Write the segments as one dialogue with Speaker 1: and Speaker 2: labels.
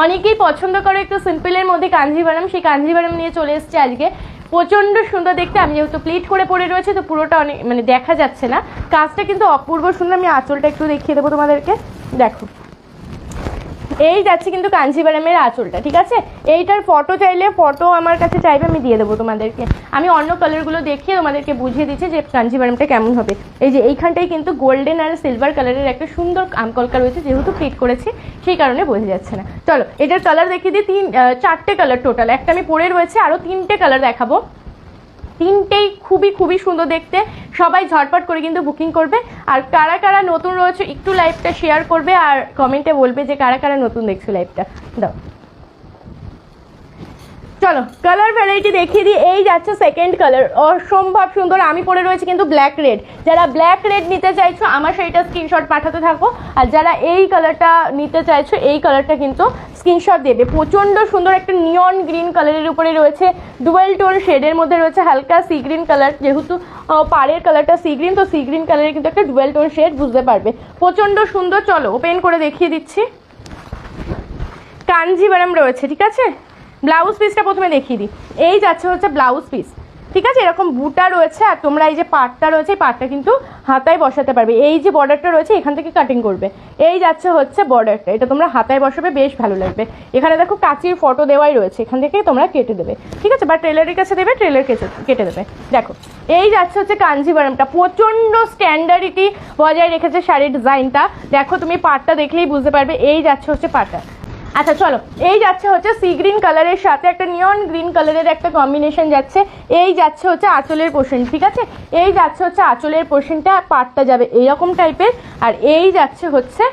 Speaker 1: অনেকেই পছন্দ করে একটু সিম্পলের মধ্যে কাঞ্জিভারাম, সেই কাঞ্জিভারাম নিয়ে চলে এসেছে আজকে। প্রচণ্ড সুন্দর দেখতে। আমি যেহেতু প্লিট করে পরে রয়েছে তো পুরোটা অনেক মানে দেখা যাচ্ছে না, কাজটা কিন্তু অপূর্ব সুন্দর। আমি আঁচলটা একটু দেখিয়ে দেবো তোমাদেরকে, দেখো এই যাচ্ছে কিন্তু কাঞ্জিভারামের আঁচলটা, ঠিক আছে। এইটার ফটো চাইলে ফটো আমার কাছে চাইবে, আমি দিয়ে দেবো তোমাদেরকে। আমি অন্য কালারগুলো দেখিয়ে তোমাদেরকে বুঝিয়ে দিচ্ছি যে কাঞ্জিভারামটা কেমন হবে। এই যে এইখানটায় কিন্তু গোল্ডেন আর সিলভার কালারের একটা সুন্দর আমকলকা রয়েছে, যেহেতু প্লিট করেছি সেই কারণে বোঝা যাচ্ছে না। চলো এটার কালার দেখিয়ে দিই। 4টে কালার টোটাল, একটা আমি পরে রয়েছে, আরও 3টে কালার দেখাবো। 3টেই খুবই সুন্দর দেখতে। সবাই ঝটপট করে কিন্তু বুকিং করবে। আর কারা কারা নতুন রয়েছে একটু লাইভটা শেয়ার করবে আর কমেন্টে বলবে যে কারা কারা নতুন দেখছো লাইভটা। দাও চলো কালার ভ্যারাইটি দেখিয়ে দিই। এই যাচ্ছে সেকেন্ড কালার, অসম্ভব সুন্দর। আমি পরে রয়েছে কিন্তু ব্ল্যাক রেড। যারা ব্ল্যাক রেড নিতে চাইছো আমার সেইটা স্ক্রিনশট পাঠাতে থাকো, আর যারা এই কালারটা নিতে চাইছো এই কালারটা কিন্তু স্ক্রিনশট দেবে। প্রচণ্ড সুন্দর একটা নিয়ন গ্রিন কালারের উপরে রয়েছে, ডুয়েল টোন শেডের মধ্যে রয়েছে হালকা সি গ্রিন কালার। যেহেতু পাড়ের কালারটা সি গ্রিন, তো সি গ্রিন কালারের কিন্তু একটা ডুয়েল টোন শেড, বুঝতে পারবে প্রচণ্ড সুন্দর। চলো ওপেন করে দেখিয়ে দিচ্ছি। কাঞ্জিভারাম রয়েছে, ঠিক আছে। ব্লাউজ পিসটা প্রথমে দেখিয়ে দিই। এই যাচ্ছে হচ্ছে ব্লাউজ পিস, ঠিক আছে। এরকম বুটা রয়েছে, আর তোমরা এই যে পাটটা রয়েছে এই পাটটা কিন্তু হাতায় বসাতে পারবে। এই যে বর্ডারটা রয়েছে এখান থেকে কাটিং করবে। এই যাচ্ছে হচ্ছে বর্ডারটা, এটা তোমরা হাতায় বসাবে, বেশ ভালো লাগবে। এখানে দেখো কাচির ফটো দেওয়াই রয়েছে, এখান থেকে তোমরা কেটে দেবে, ঠিক আছে। বা টেলারের কাছে দেবে, টেলার কেটে দেবে। দেখো এই যাচ্ছে হচ্ছে কাঞ্জিভারামটা, প্রচণ্ড স্ট্যান্ডার্ডিটি বজায় রেখেছে শাড়ির ডিজাইনটা। দেখো তুমি পাটটা দেখলেই বুঝতে পারবে। এই যাচ্ছে হচ্ছে পাটটা। আচ্ছা চলো এই যাচ্ছে হচ্ছে সি গ্রিন কালারের সাথে একটা নিয়ন গ্রিন কালারের একটা কম্বিনেশন যাচ্ছে। এই যাচ্ছে হচ্ছে আঁচলের পোর্শন, ঠিক আছে। এই যাচ্ছে হচ্ছে আঁচলের পোর্শনটা, পাটটা যাবে এইরকম টাইপের। আর এই যাচ্ছে হচ্ছে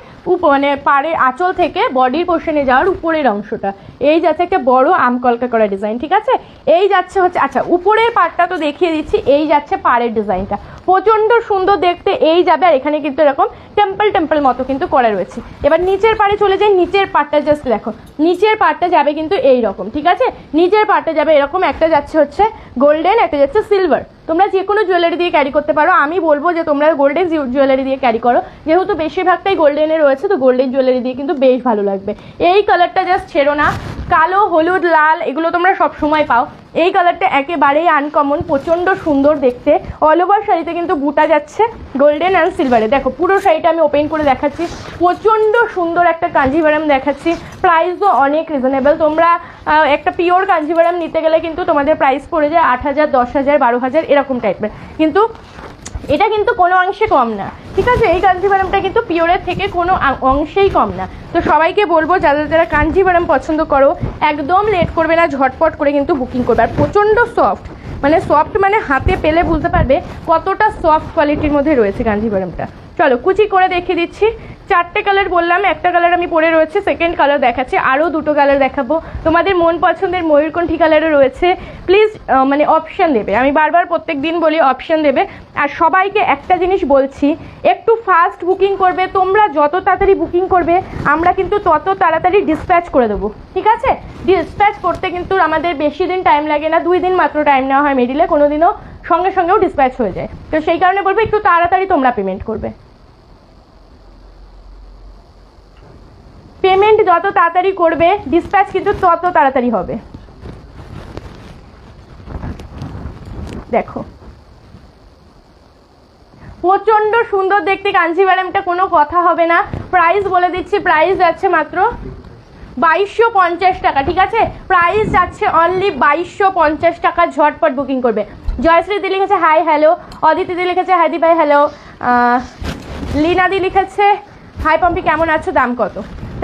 Speaker 1: মানে পাড়ের আঁচল থেকে বডির পোর্শনে যাওয়ার উপরের অংশটা। এই যাচ্ছে একটা বড় আমকলকা করা ডিজাইন, ঠিক আছে। এই যাচ্ছে হচ্ছে, আচ্ছা উপরের পাটটা তো দেখিয়ে দিচ্ছি। এই যাচ্ছে পাড়ের ডিজাইনটা, প্রচণ্ড সুন্দর দেখতে। এই যাবে, আর এখানে কিন্তু এরকম টেম্পল মতো কিন্তু করা রয়েছে। এবার নিচের পাড়ে চলে যাই। নিচের পাটটা জাস্ট দেখো, নিচের পাটটা যাবে কিন্তু এই রকম, ঠিক আছে। নিচের পাটটা যাবে এরকম, একটা যাচ্ছে হচ্ছে গোল্ডেন, একটা যাচ্ছে সিলভার। তোমরা যে কোনো জুয়েলারি দিয়ে ক্যারি করতে পারো। আমি বলবো যে তোমরা গোল্ডেন জুয়েলারি দিয়ে ক্যারি করো, যেহেতু বেশিরভাগটাই গোল্ডেনে রয়েছে, তো গোল্ডেন জুয়েলারি দিয়ে কিন্তু বেশ ভালো লাগবে। এই কালারটা জাস্ট ছেড়ো না। কালো, হলুদ, লাল এগুলো তোমরা সব সময় পাও। এই কালারটা একেবারেই আনকমন, প্রচণ্ড সুন্দর দেখতে। অল ওভার শাড়িতে কিন্তু বুটা যাচ্ছে গোল্ডেন অ্যান্ড সিলভারে। দেখো পুরো শাড়িটা আমি ওপেন করে দেখাচ্ছি। প্রচণ্ড সুন্দর একটা কাঞ্জিভারাম দেখাচ্ছি। প্রাইসও অনেক রিজনেবল। তোমরা একটা পিওর কাঞ্জিভারাম নিতে গেলে কিন্তু তোমাদের প্রাইস পড়ে যায় 8,000, 10,000, 12,000 এরকম টাইপের, কিন্তু এটা কিন্তু কোনো অংশে কম না, ঠিক আছে। এই কাঞ্জিভারামটা কিন্তু পিওরের থেকে কোনো অংশেই কম না। তো সবাইকে বলবো যারা যারা কাঞ্জিভারাম পছন্দ করো একদম লেট করবে না, ঝটপট করে কিন্তু বুকিং করবে। আর প্রচণ্ড সফট, মানে হাতে পেলে বুঝতে পারবে কতটা সফট কোয়ালিটির মধ্যে রয়েছে কাঞ্জিভারামটা। চলো কুচি করে দেখিয়ে দিচ্ছি। 4টে কালার বললাম, একটা কালার আমি পরে রয়েছে, সেকেন্ড কালার দেখাচ্ছি, আরও 2টো কালার দেখাবো। তোমাদের মন পছন্দের ময়ূরকণ্ঠী কালারও রয়েছে। প্লিজ মানে অপশান দেবে, আমি বারবার প্রত্যেক দিন বলি অপশান দেবে। আর সবাইকে একটা জিনিস বলছি, একটু ফাস্ট বুকিং করবে। তোমরা যত তাড়াতাড়ি বুকিং করবে আমরা কিন্তু তত তাড়াতাড়ি ডিসপ্যাচ করে দেবো, ঠিক আছে। ডিসপ্যাচ করতে কিন্তু আমাদের বেশি দিন টাইম লাগে না, 2 দিন মাত্র টাইম নেওয়া হয় মিডিলে, কোনো দিনও সঙ্গেও ডিসপ্যাচ হয়ে যায়। তো সেই কারণে বলবো একটু তাড়াতাড়ি তোমরা পেমেন্ট করবে। পেমেন্ট যত তাড়াতাড়ি করবে ডিসপ্যাচ কিন্তু তত তাড়াতাড়ি হবে। দেখো প্রচণ্ড সুন্দর দেখতে কাঞ্জিভারামটা, কোনো কথা হবে না। প্রাইস বলে দিচ্ছি, প্রাইস যাচ্ছে মাত্র 2250 টাকা, ঠিক আছে। প্রাইস যাচ্ছে অনলি 2250 টাকা। ঝটপট বুকিং করবে। জয়শ্রীদি লিখেছে হাই হ্যালো, অদিতিদি লিখেছে হাই দি ভাই হ্যালো, লীনাদি লিখেছে হাই পম্পি কেমন আছো, দাম কত?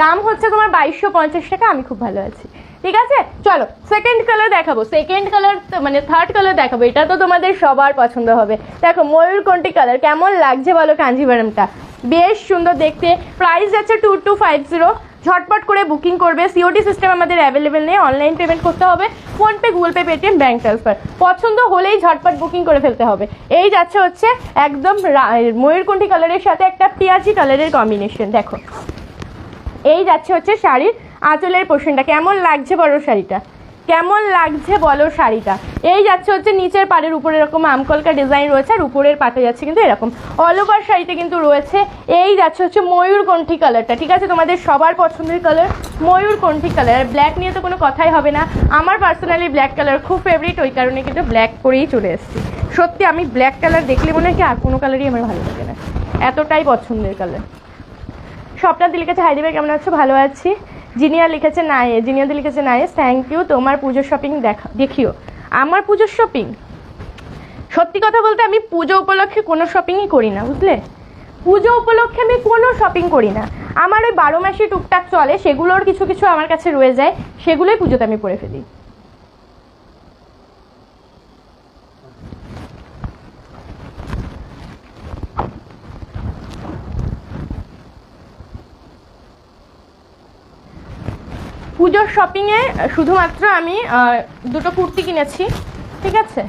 Speaker 1: দাম হচ্ছে তোমার 2250 টাকা। আমি খুব ভালো আছি, ঠিক আছে। চলো সেকেন্ড কালার দেখাবো, সেকেন্ড কালার মানে থার্ড কালার দেখাবো। এটা তো তোমাদের সবার পছন্দ হবে। দেখো ময়ূরকণ্ঠী কালার, কেমন লাগছে বলো কাঞ্জিভারামটা, বেশ সুন্দর দেখতে। প্রাইস যাচ্ছে 2250। ঝটপট করে বুকিং করবে। সিওডি সিস্টেম আমাদের অ্যাভেলেবেল নেই, অনলাইন পেমেন্ট করতে হবে, PhonePe, Google pay, Paytm, bank transfer. পছন্দ হলেই ঝটপট বুকিং করে ফেলতে হবে। এই যাচ্ছে হচ্ছে একদম ময়ূরকণ্ঠী কালারের সাথে একটা পেঁয়াজি কালারের কম্বিনেশন। দেখো এই যাচ্ছে হচ্ছে শাড়ির আঁচলের পোর্শনটা, কেমন লাগছে বড় শাড়িটা, কেমন লাগছে বলো শাড়িটা। এই যাচ্ছে হচ্ছে নিচের পাড়ের উপরে এরকম আমকলকা ডিজাইন রয়েছে, আর উপরের পাটে যাচ্ছে কিন্তু এরকম অল ওভার শাড়িতে কিন্তু রয়েছে। এই যাচ্ছে হচ্ছে ময়ূরকণ্ঠী কালারটা, ঠিক আছে, তোমাদের সবার পছন্দের কালার ময়ূরকণ্ঠী কালার। আর ব্ল্যাক নিয়ে তো কোনো কথাই হবে না, আমার পার্সোনালি ব্ল্যাক কালার খুব ফেভারিট, ওই কারণে কিন্তু ব্ল্যাক করেই চলে এসেছি। সত্যি আমি ব্ল্যাক কালার দেখলে মনে হয় কি আর কোনো কালারই আমার ভালো লাগে না, এতটাই পছন্দের কালার। স্বপ্নাদি লিখেছে হাই দিবে কেমন আছো, ভালো আছি। জিনিয়া লিখেছে নাইস, জিনিয়াদি লিখেছে নাইস, থ্যাংক ইউ। তোমার পুজোর শপিং দেখিও। আমার পুজোর শপিং, সত্যি কথা বলতে আমি পুজো উপলক্ষে কোনো শপিংই করি না, বুঝলে। পুজো উপলক্ষে আমি কোনো শপিং করি না, আমার ওই 12 মাসই টুকটাক চলে, সেগুলোর কিছু কিছু আমার কাছে রয়ে যায়, সেগুলোই পুজোতে আমি পরে ফেলি। পুজোর শপিংয়ে শুধুমাত্র আমি দুটো কুর্তি কিনেছি, ঠিক আছে,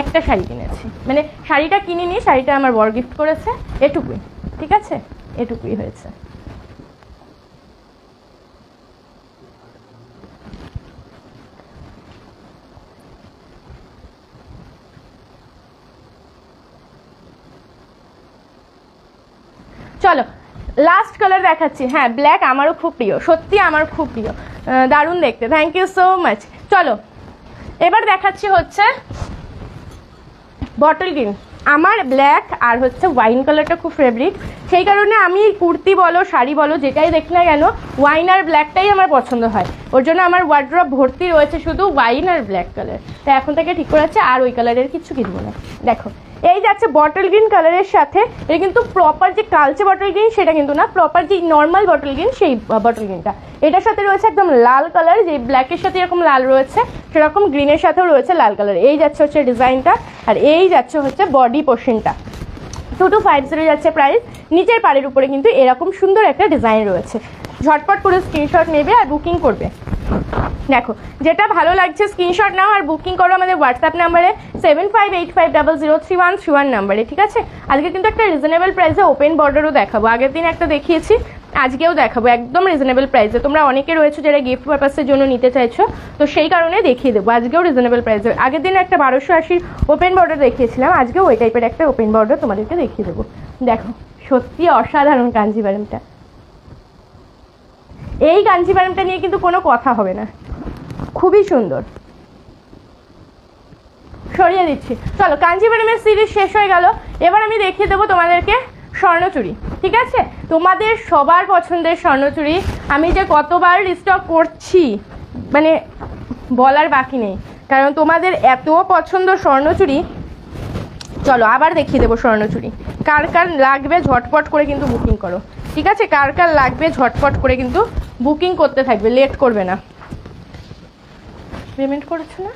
Speaker 1: একটা শাড়ি কিনেছি, মানে শাড়িটা কিনিনি, শাড়িটা আমার বর গিফট করেছে, এটুকুই, ঠিক আছে, এটুকুই হয়েছে। চলো লাস্ট কালার দেখাচ্ছি। হ্যাঁ ব্ল্যাক আমারও খুব প্রিয়, সত্যি আমার খুব প্রিয়, দারুণ দেখতে, থ্যাংক ইউ সো মাচ। চলো এবার দেখাচ্ছি হচ্ছে বটল গ্রিন। আমার ব্ল্যাক আর হচ্ছে ওয়াইন কালারটা খুব ফেভারিট, সেই কারণে আমি কুর্তি বলো শাড়ি বলো যেটাই দেখি না কেন ওয়াইন আর ব্ল্যাকটাই আমার পছন্দ হয়, ওর জন্য আমার ওয়ার্ড্রপ ভর্তি রয়েছে শুধু ওয়াইন আর ব্ল্যাক কালার। তাই এখন থেকে ঠিক করে আছে আর ওই কালারের কিছু কিনবো না। দেখো এই যাচ্ছে বটল গ্রিন কালারের সাথে, এটা কিন্তু প্রপার যে কালচে বটল গ্রিন সেটা কিন্তু না, প্রপার যে নর্মাল বটল গ্রিন সেই বটল গ্রিনটা। এটার সাথে রয়েছে একদম লাল কালার, যে ব্ল্যাকের সাথে এরকম লাল রয়েছে সেরকম গ্রিনের সাথেও রয়েছে লাল কালার। এই যাচ্ছে হচ্ছে ডিজাইনটা, আর এই যাচ্ছে হচ্ছে বডি পোর্শনটা। 2250 যাচ্ছে প্রাইস। নিচের পাড়ের উপরে কিন্তু এরকম সুন্দর একটা ডিজাইন রয়েছে, ঝটপট করে স্ক্রিনশট নেবে আর বুকিং করবে। দেখো যেটা ভালো লাগছে স্ক্রিনশট নাও আর বুকিং করো আমাদের হোয়াটসঅ্যাপ নাম্বারে 7585003131 নাম্বারে, ঠিক আছে। আজকে কিন্তু একটা রিজনেবল প্রাইসে ওপেন বর্ডারও দেখাবো, আগের দিন একটা দেখিয়েছি, আজকেও দেখাবো একদম রিজনেবল প্রাইসে। তোমরা অনেকে রয়েছো যারা গিফট পারপাসের জন্য নিতে চাইছো, তো সেই কারণে দেখিয়ে দেবো আজকেও রিজনেবল প্রাইসে। আগের দিন একটা 1280 ওপেন বর্ডার দেখিয়েছিলাম, আজকেও ওই টাইপের একটা ওপেন বর্ডার তোমাদেরকে দেখিয়ে দেবো। দেখো সত্যি অসাধারণ কাঞ্জিভারমটা, এই কাঞ্জিভারমটা নিয়ে কিন্তু কোনো কথা হবে না, খুবই সুন্দর। সরিয়ে দিচ্ছি। চলো কাঞ্জিভারমের সিরিজ শেষ হয়ে গেল, এবার আমি দেখিয়ে দেবো তোমাদেরকে স্বর্ণচুড়ি, ঠিক আছে। তোমাদের সবার পছন্দের স্বর্ণচুড়ি আমি যে কতবার রিস্টক করছি মানে বলার বাকি নেই, কারণ তোমাদের এত পছন্দ স্বর্ণচুড়ি। চলো আবার দেখিয়ে দেবো স্বর্ণচুড়ি, কার কার লাগবে ঝটপট করে কিন্তু বুকিং করো, ঠিক আছে। কার কার লাগবে ঝটপট করে কিন্তু বুকিং করতে থাকবে, লেট করবে না। পেমেন্ট করেছো না?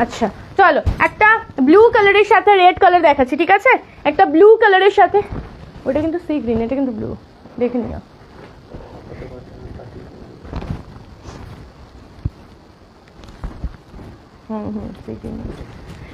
Speaker 1: আচ্ছা চলো একটা ব্লু কালারের সাথে রেড কালার দেখাচ্ছি, ঠিক আছে। একটা ব্লু কালারের সাথে, ওটা কিন্তু সি গ্রিন, এটা কিন্তু ব্লু, দেখে নিও। Sea green.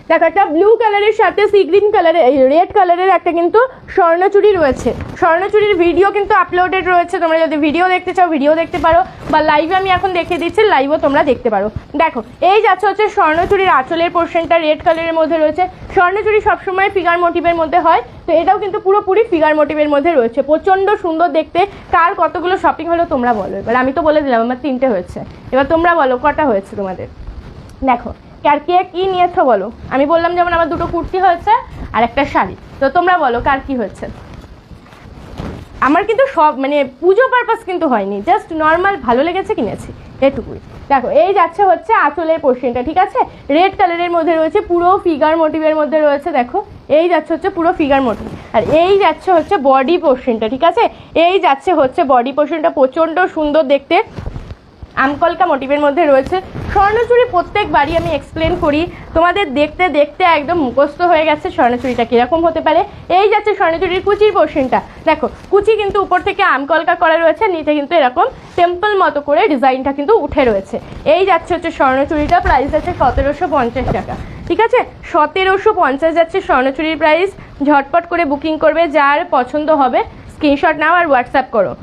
Speaker 1: দেখো একটা ব্লু কালারের সাথে সি গ্রিন কালারের রেড কালারের একটা কিন্তু স্বর্ণচুড়ি রয়েছে। স্বর্ণচুড়ির ভিডিও কিন্তু আপলোডেড রয়েছে, তোমরা যদি ভিডিও দেখতে চাও ভিডিও দেখতে পারো, বা লাইভে আমি এখন দেখিয়ে দিচ্ছি, লাইভও তোমরা দেখতে পারো। দেখো এই যাচ্ছে হচ্ছে স্বর্ণচুড়ির আঁচলের পোর্শনটা রেড কালারের মধ্যে রয়েছে। স্বর্ণচুড়ি সবসময় ফিগার মোটিভের মধ্যে হয়, তো এটাও কিন্তু পুরোপুরি ফিগার মোটিভের মধ্যে রয়েছে, প্রচণ্ড সুন্দর দেখতে। কার কতগুলো শপিং হলো তোমরা বলো, এবার আমি তো বলে দিলাম আমার 3টে হয়েছে, এবার তোমরা বলো কটা হয়েছে তোমাদের। দেখো কার কে কি নিয়েছো বলো, আমি বললাম যেমন আমার দুটো কুর্তি হয়েছে আর একটা শাড়ি, তো তোমরা বলো কার কি হয়েছে। আমার কিন্তু সব মানে পুজো পারপাস কিন্তু হয়নি, জাস্ট নর্মাল ভালো লেগেছে কিনেছি, এটুকুই। দেখো এই যাচ্ছে হচ্ছে আঁচলের পোর্শনটা, ঠিক আছে, রেড কালারের মধ্যে রয়েছে, পুরো ফিগার মোটিভের মধ্যে রয়েছে। দেখো এই যাচ্ছে হচ্ছে পুরো ফিগার মোটিভ, আর এই যাচ্ছে হচ্ছে বডি পোর্শনটা, ঠিক আছে। এই যাচ্ছে হচ্ছে বডি পোর্শনটা, প্রচণ্ড সুন্দর দেখতে, আমকলকা মোটিভের মধ্যে রয়েছে। স্বর্ণচুড়ি প্রত্যেকবারই আমি এক্সপ্লেন করি, তোমাদের দেখতে দেখতে একদম মুখস্থ হয়ে গেছে স্বর্ণচুড়িটা কীরকম হতে পারে। এই যাচ্ছে স্বর্ণচুড়ির কুচির পোর্শনটা, দেখো কুচি কিন্তু উপর থেকে আমকলকা করা রয়েছে, নিচে কিন্তু এরকম টেম্পল মতো করে ডিজাইনটা কিন্তু উঠে রয়েছে। এই যাচ্ছে হচ্ছে স্বর্ণচুড়িটা, প্রাইস আছে 1750 টাকা, ঠিক আছে। 1750 যাচ্ছে স্বর্ণচুড়ির প্রাইস। ঝটপট করে বুকিং করবে, যার পছন্দ হবে স্ক্রিনশট নাও আর হোয়াটসঅ্যাপ করো।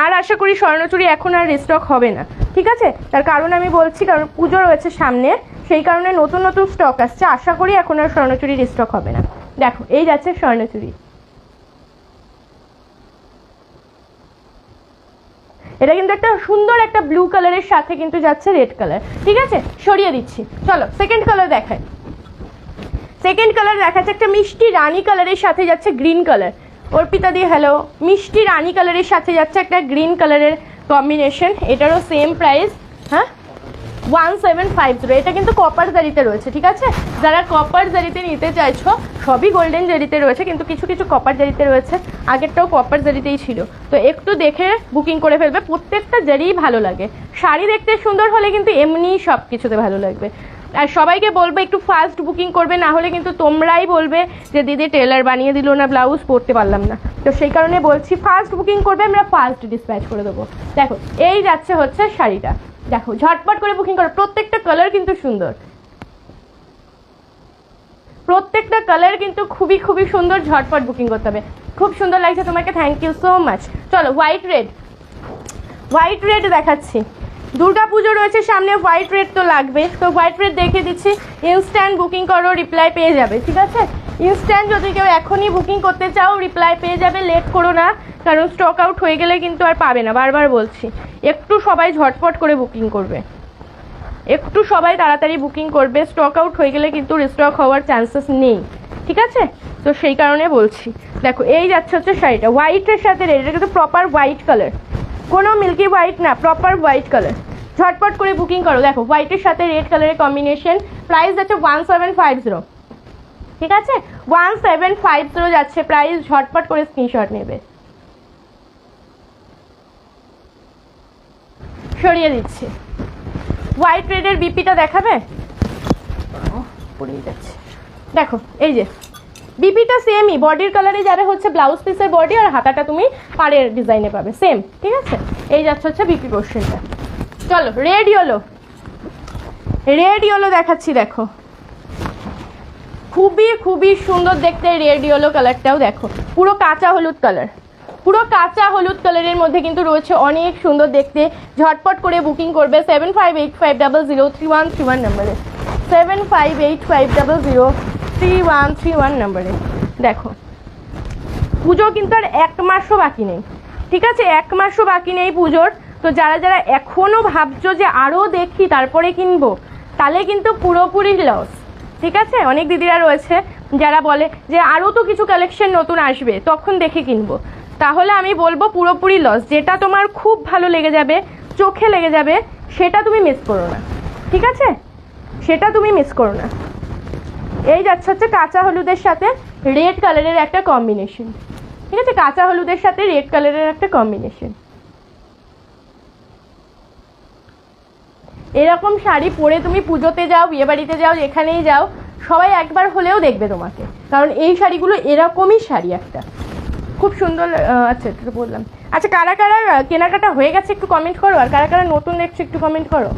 Speaker 1: আর আশা করি স্বর্ণচুড়ি এখন আর রিস্টক হবে না, ঠিক আছে? তার কারণ আমি বলছি, কারণ পুজো রয়েছে সামনে, সেই কারণে নতুন নতুন স্টক আসছে। আশা করি এখন আর স্বর্ণচুরির স্টক হবে না। দেখো এই যাচ্ছে স্বর্ণচুরি, এটা কিন্তু একটা সুন্দর একটা ব্লু কালারের সাথে কিন্তু যাচ্ছে রেড কালার। ঠিক আছে, সরিয়ে দিচ্ছি। চলো সেকেন্ড কালার দেখাই। সেকেন্ড কালার দেখাচ্ছে একটা মিষ্টি রানী কালারের সাথে যাচ্ছে গ্রিন কালার। অর্পিতা দি হ্যালো। মিষ্টি রানী কালারের সাথে যাচ্ছে একটা গ্রিন কালারের কম্বিনেশন, এটারও সেম প্রাইস। হ্যাঁ 1750। এটা কিন্তু কপার জারিতে রয়েছে। ঠিক আছে, যারা কপার জারিতে নিতে চাইছো, সবই গোল্ডেন জারিতে রয়েছে কিন্তু কিছু কিছু কপার জারিতে রয়েছে, আগেরটাও কপার জারিতেই ছিল, তো একটু দেখে বুকিং করে ফেলবে। প্রত্যেকটা জারিই ভালো লাগে, শাড়ি দেখতে সুন্দর হলে কিন্তু এমনি সব কিছুতে ভালো লাগবে। আর সবাইকে বলবে একটু ফাস্ট বুকিং করবে, না হলে কিন্তু তোমরাই বলবে যে দিদি টেলার বানিয়ে দিল না, ব্লাউজ পরতে পারলাম না। তো সেই কারণে বলছি ফাস্ট বুকিং করবে, আমরা ফাস্ট ডিসপ্যাচ করে দেবো। দেখো এই যাচ্ছে হচ্ছে শাড়িটা, দেখো ঝটপট করে বুকিং করো। প্রত্যেকটা কালার কিন্তু সুন্দর, প্রত্যেকটা কালার কিন্তু খুবই খুবই সুন্দর, ঝটপট বুকিং করতে হবে। খুব সুন্দর লাগছে তোমাকে, থ্যাংক ইউ সো মাচ। চলো হোয়াইট রেড, হোয়াইট রেড দেখাচ্ছি। দুর্গা পুজো রয়েছে সামনে, হোয়াইট রেড তো লাগবে, তো হোয়াইট রেড দেখে দিচ্ছি। ইনস্ট্যান্ট বুকিং করো, রিপ্লাই পেয়ে যাবে। ঠিক আছে, ইনস্ট্যান্ট যদি কেউ এখনই বুকিং করতে চাও রিপ্লাই পেয়ে যাবে, লেট করো না, কারণ স্টক আউট হয়ে গেলে কিন্তু আর পাবে না। বারবার বলছি একটু সবাই ঝটপট করে বুকিং করবে, একটু সবাই তাড়াতাড়ি বুকিং করবে, স্টক আউট হয়ে গেলে কিন্তু রিস্টক হওয়ার চান্সেস নেই। ঠিক আছে, তো সেই কারণে বলছি। দেখো এই যাচ্ছে হচ্ছে শাড়িটা হোয়াইটের সাথে রেড, এটা কিন্তু প্রপার হোয়াইট কালার, কোনো মিল্কি হোয়াইট না, প্রপার হোয়াইট কালার। ঝটপট করে বুকিং করো। দেখো হোয়াইটের সাথে রেড কালারের কম্বিনেশন, প্রাইস যাচ্ছে 1750। ঠিক আছে, 1750 যাচ্ছে প্রাইস, ঝটপট করে স্ক্রিনশট নেবে। সরিয়ে দিচ্ছি। হোয়াইট রেডের বিপিটা দেখাবে, পড়িয়ে যাচ্ছে। দেখো এই যে বিপিটা সেমই, বডির কালারে যাবে হচ্ছে ব্লাউজ পিসের বডি, আর হাতাটা তুমি পাড়ের ডিজাইনে পাবে সেম। ঠিক আছে, এই যাচ্ছে হচ্ছে বিপি পোর্শনটা। চলো রেড ইয়েলো, রেড ইয়েলো দেখাচ্ছি। দেখো খুবই খুবই সুন্দর দেখতে রেড ইয়েলো কালারটাও, দেখো পুরো কাঁচা হলুদ কালার, পুরো কাঁচা হলুদ কালারের মধ্যে কিন্তু রয়েছে, অনেক সুন্দর দেখতে। ঝটপট করে বুকিং করবে 7585003131 নম্বরে, 7585003131 নম্বরে। দেখো পুজো কিন্তু আর 1 মাসও বাকি নেই। ঠিক আছে, 1 মাসও বাকি নেই পুজোর। তো যারা যারা এখনও ভাবছো যে আরও দেখি তারপরে কিনবো, তাহলে কিন্তু পুরোপুরি লস। ঠিক আছে, অনেক দিদিরা রয়েছে যারা বলে যে আরও তো কিছু কালেকশন নতুন আসবে তখন দেখে কিনবো, তাহলে আমি বলবো পুরোপুরি লস। যেটা তোমার খুব ভালো লেগে যাবে, চোখে লেগে যাবে, সেটা তুমি মিস করো না। ঠিক আছে, সেটা তুমি মিস করো না। এই যাচ্ছে হচ্ছে কাঁচা হলুদের সাথে রেড কালারের একটা কম্বিনেশন। ঠিক আছে, কাঁচা হলুদের সাথে রেড কালারের একটা কম্বিনেশন। এরকম শাড়ি পরে তুমি পুজোতে যাও, বিয়েবাড়িতে যাও, যেখানেই যাও, সবাই একবার হলেও দেখবে তোমাকে, কারণ এই শাড়িগুলো এরকমই শাড়ি একটা খুব সুন্দর। আচ্ছা একটু বললাম। আচ্ছা কারা কারা কেনাকাটা হয়ে গেছে একটু কমেন্ট করো, আর কারা কারা নতুন দেখছো একটু কমেন্ট করো।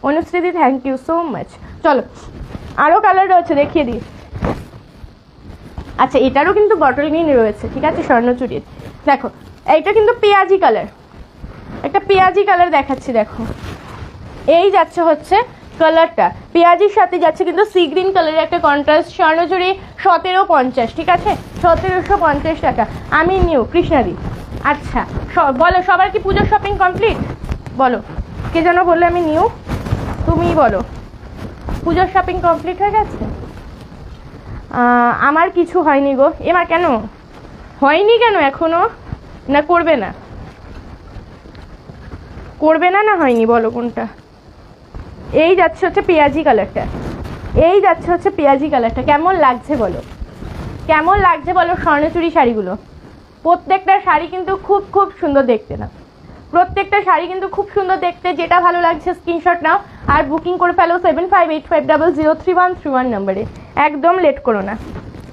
Speaker 1: অনুশ্রীদি থ্যাংক ইউ সো মাচ। চলো আরও কালার রয়েছে দেখিয়ে দিই। আচ্ছা এটারও কিন্তু বটল গ্রিন রয়েছে। ঠিক আছে, স্বর্ণচুরির। দেখো এইটা কিন্তু পেঁয়াজি কালার, একটা পেঁয়াজি কালার দেখাচ্ছি। দেখো এই যাচ্ছে হচ্ছে কালারটা, পেঁয়াজির সাথে যাচ্ছে কিন্তু সি গ্রিন কালারের একটা কন্ট্রাস্ট। স্বর্ণচুরি 1750। ঠিক আছে, 1750 টাকা। আমি নিউ কৃষ্ণাদি। আচ্ছা বলো সবার কি পুজোর শপিং কমপ্লিট? বলো কে যেন বললে আমি নিউ, তুমিই বলো পুজোর শপিং কমপ্লিট হয়ে গেছে? আমার কিছু হয়নি গো। এমা কেন হয়নি, কেন এখনো? না করবে না, করবে না, না হয়নি বলো কোনটা? এই যাচ্ছে হচ্ছে পেঁয়াজি কালারটা, এই যাচ্ছে হচ্ছে পেঁয়াজি কালারটা। কেমন লাগছে বলো, কেমন লাগছে বলো স্বর্ণচুরি শাড়িগুলো? প্রত্যেকটা শাড়ি কিন্তু খুব খুব সুন্দর দেখতে, না প্রত্যেকটা শাড়ি কিন্তু খুব সুন্দর দেখতে। যেটা ভালো লাগছে স্ক্রিনশট নাও আর বুকিং করে ফেলো 7585003131 নম্বরে, একদম লেট করো না।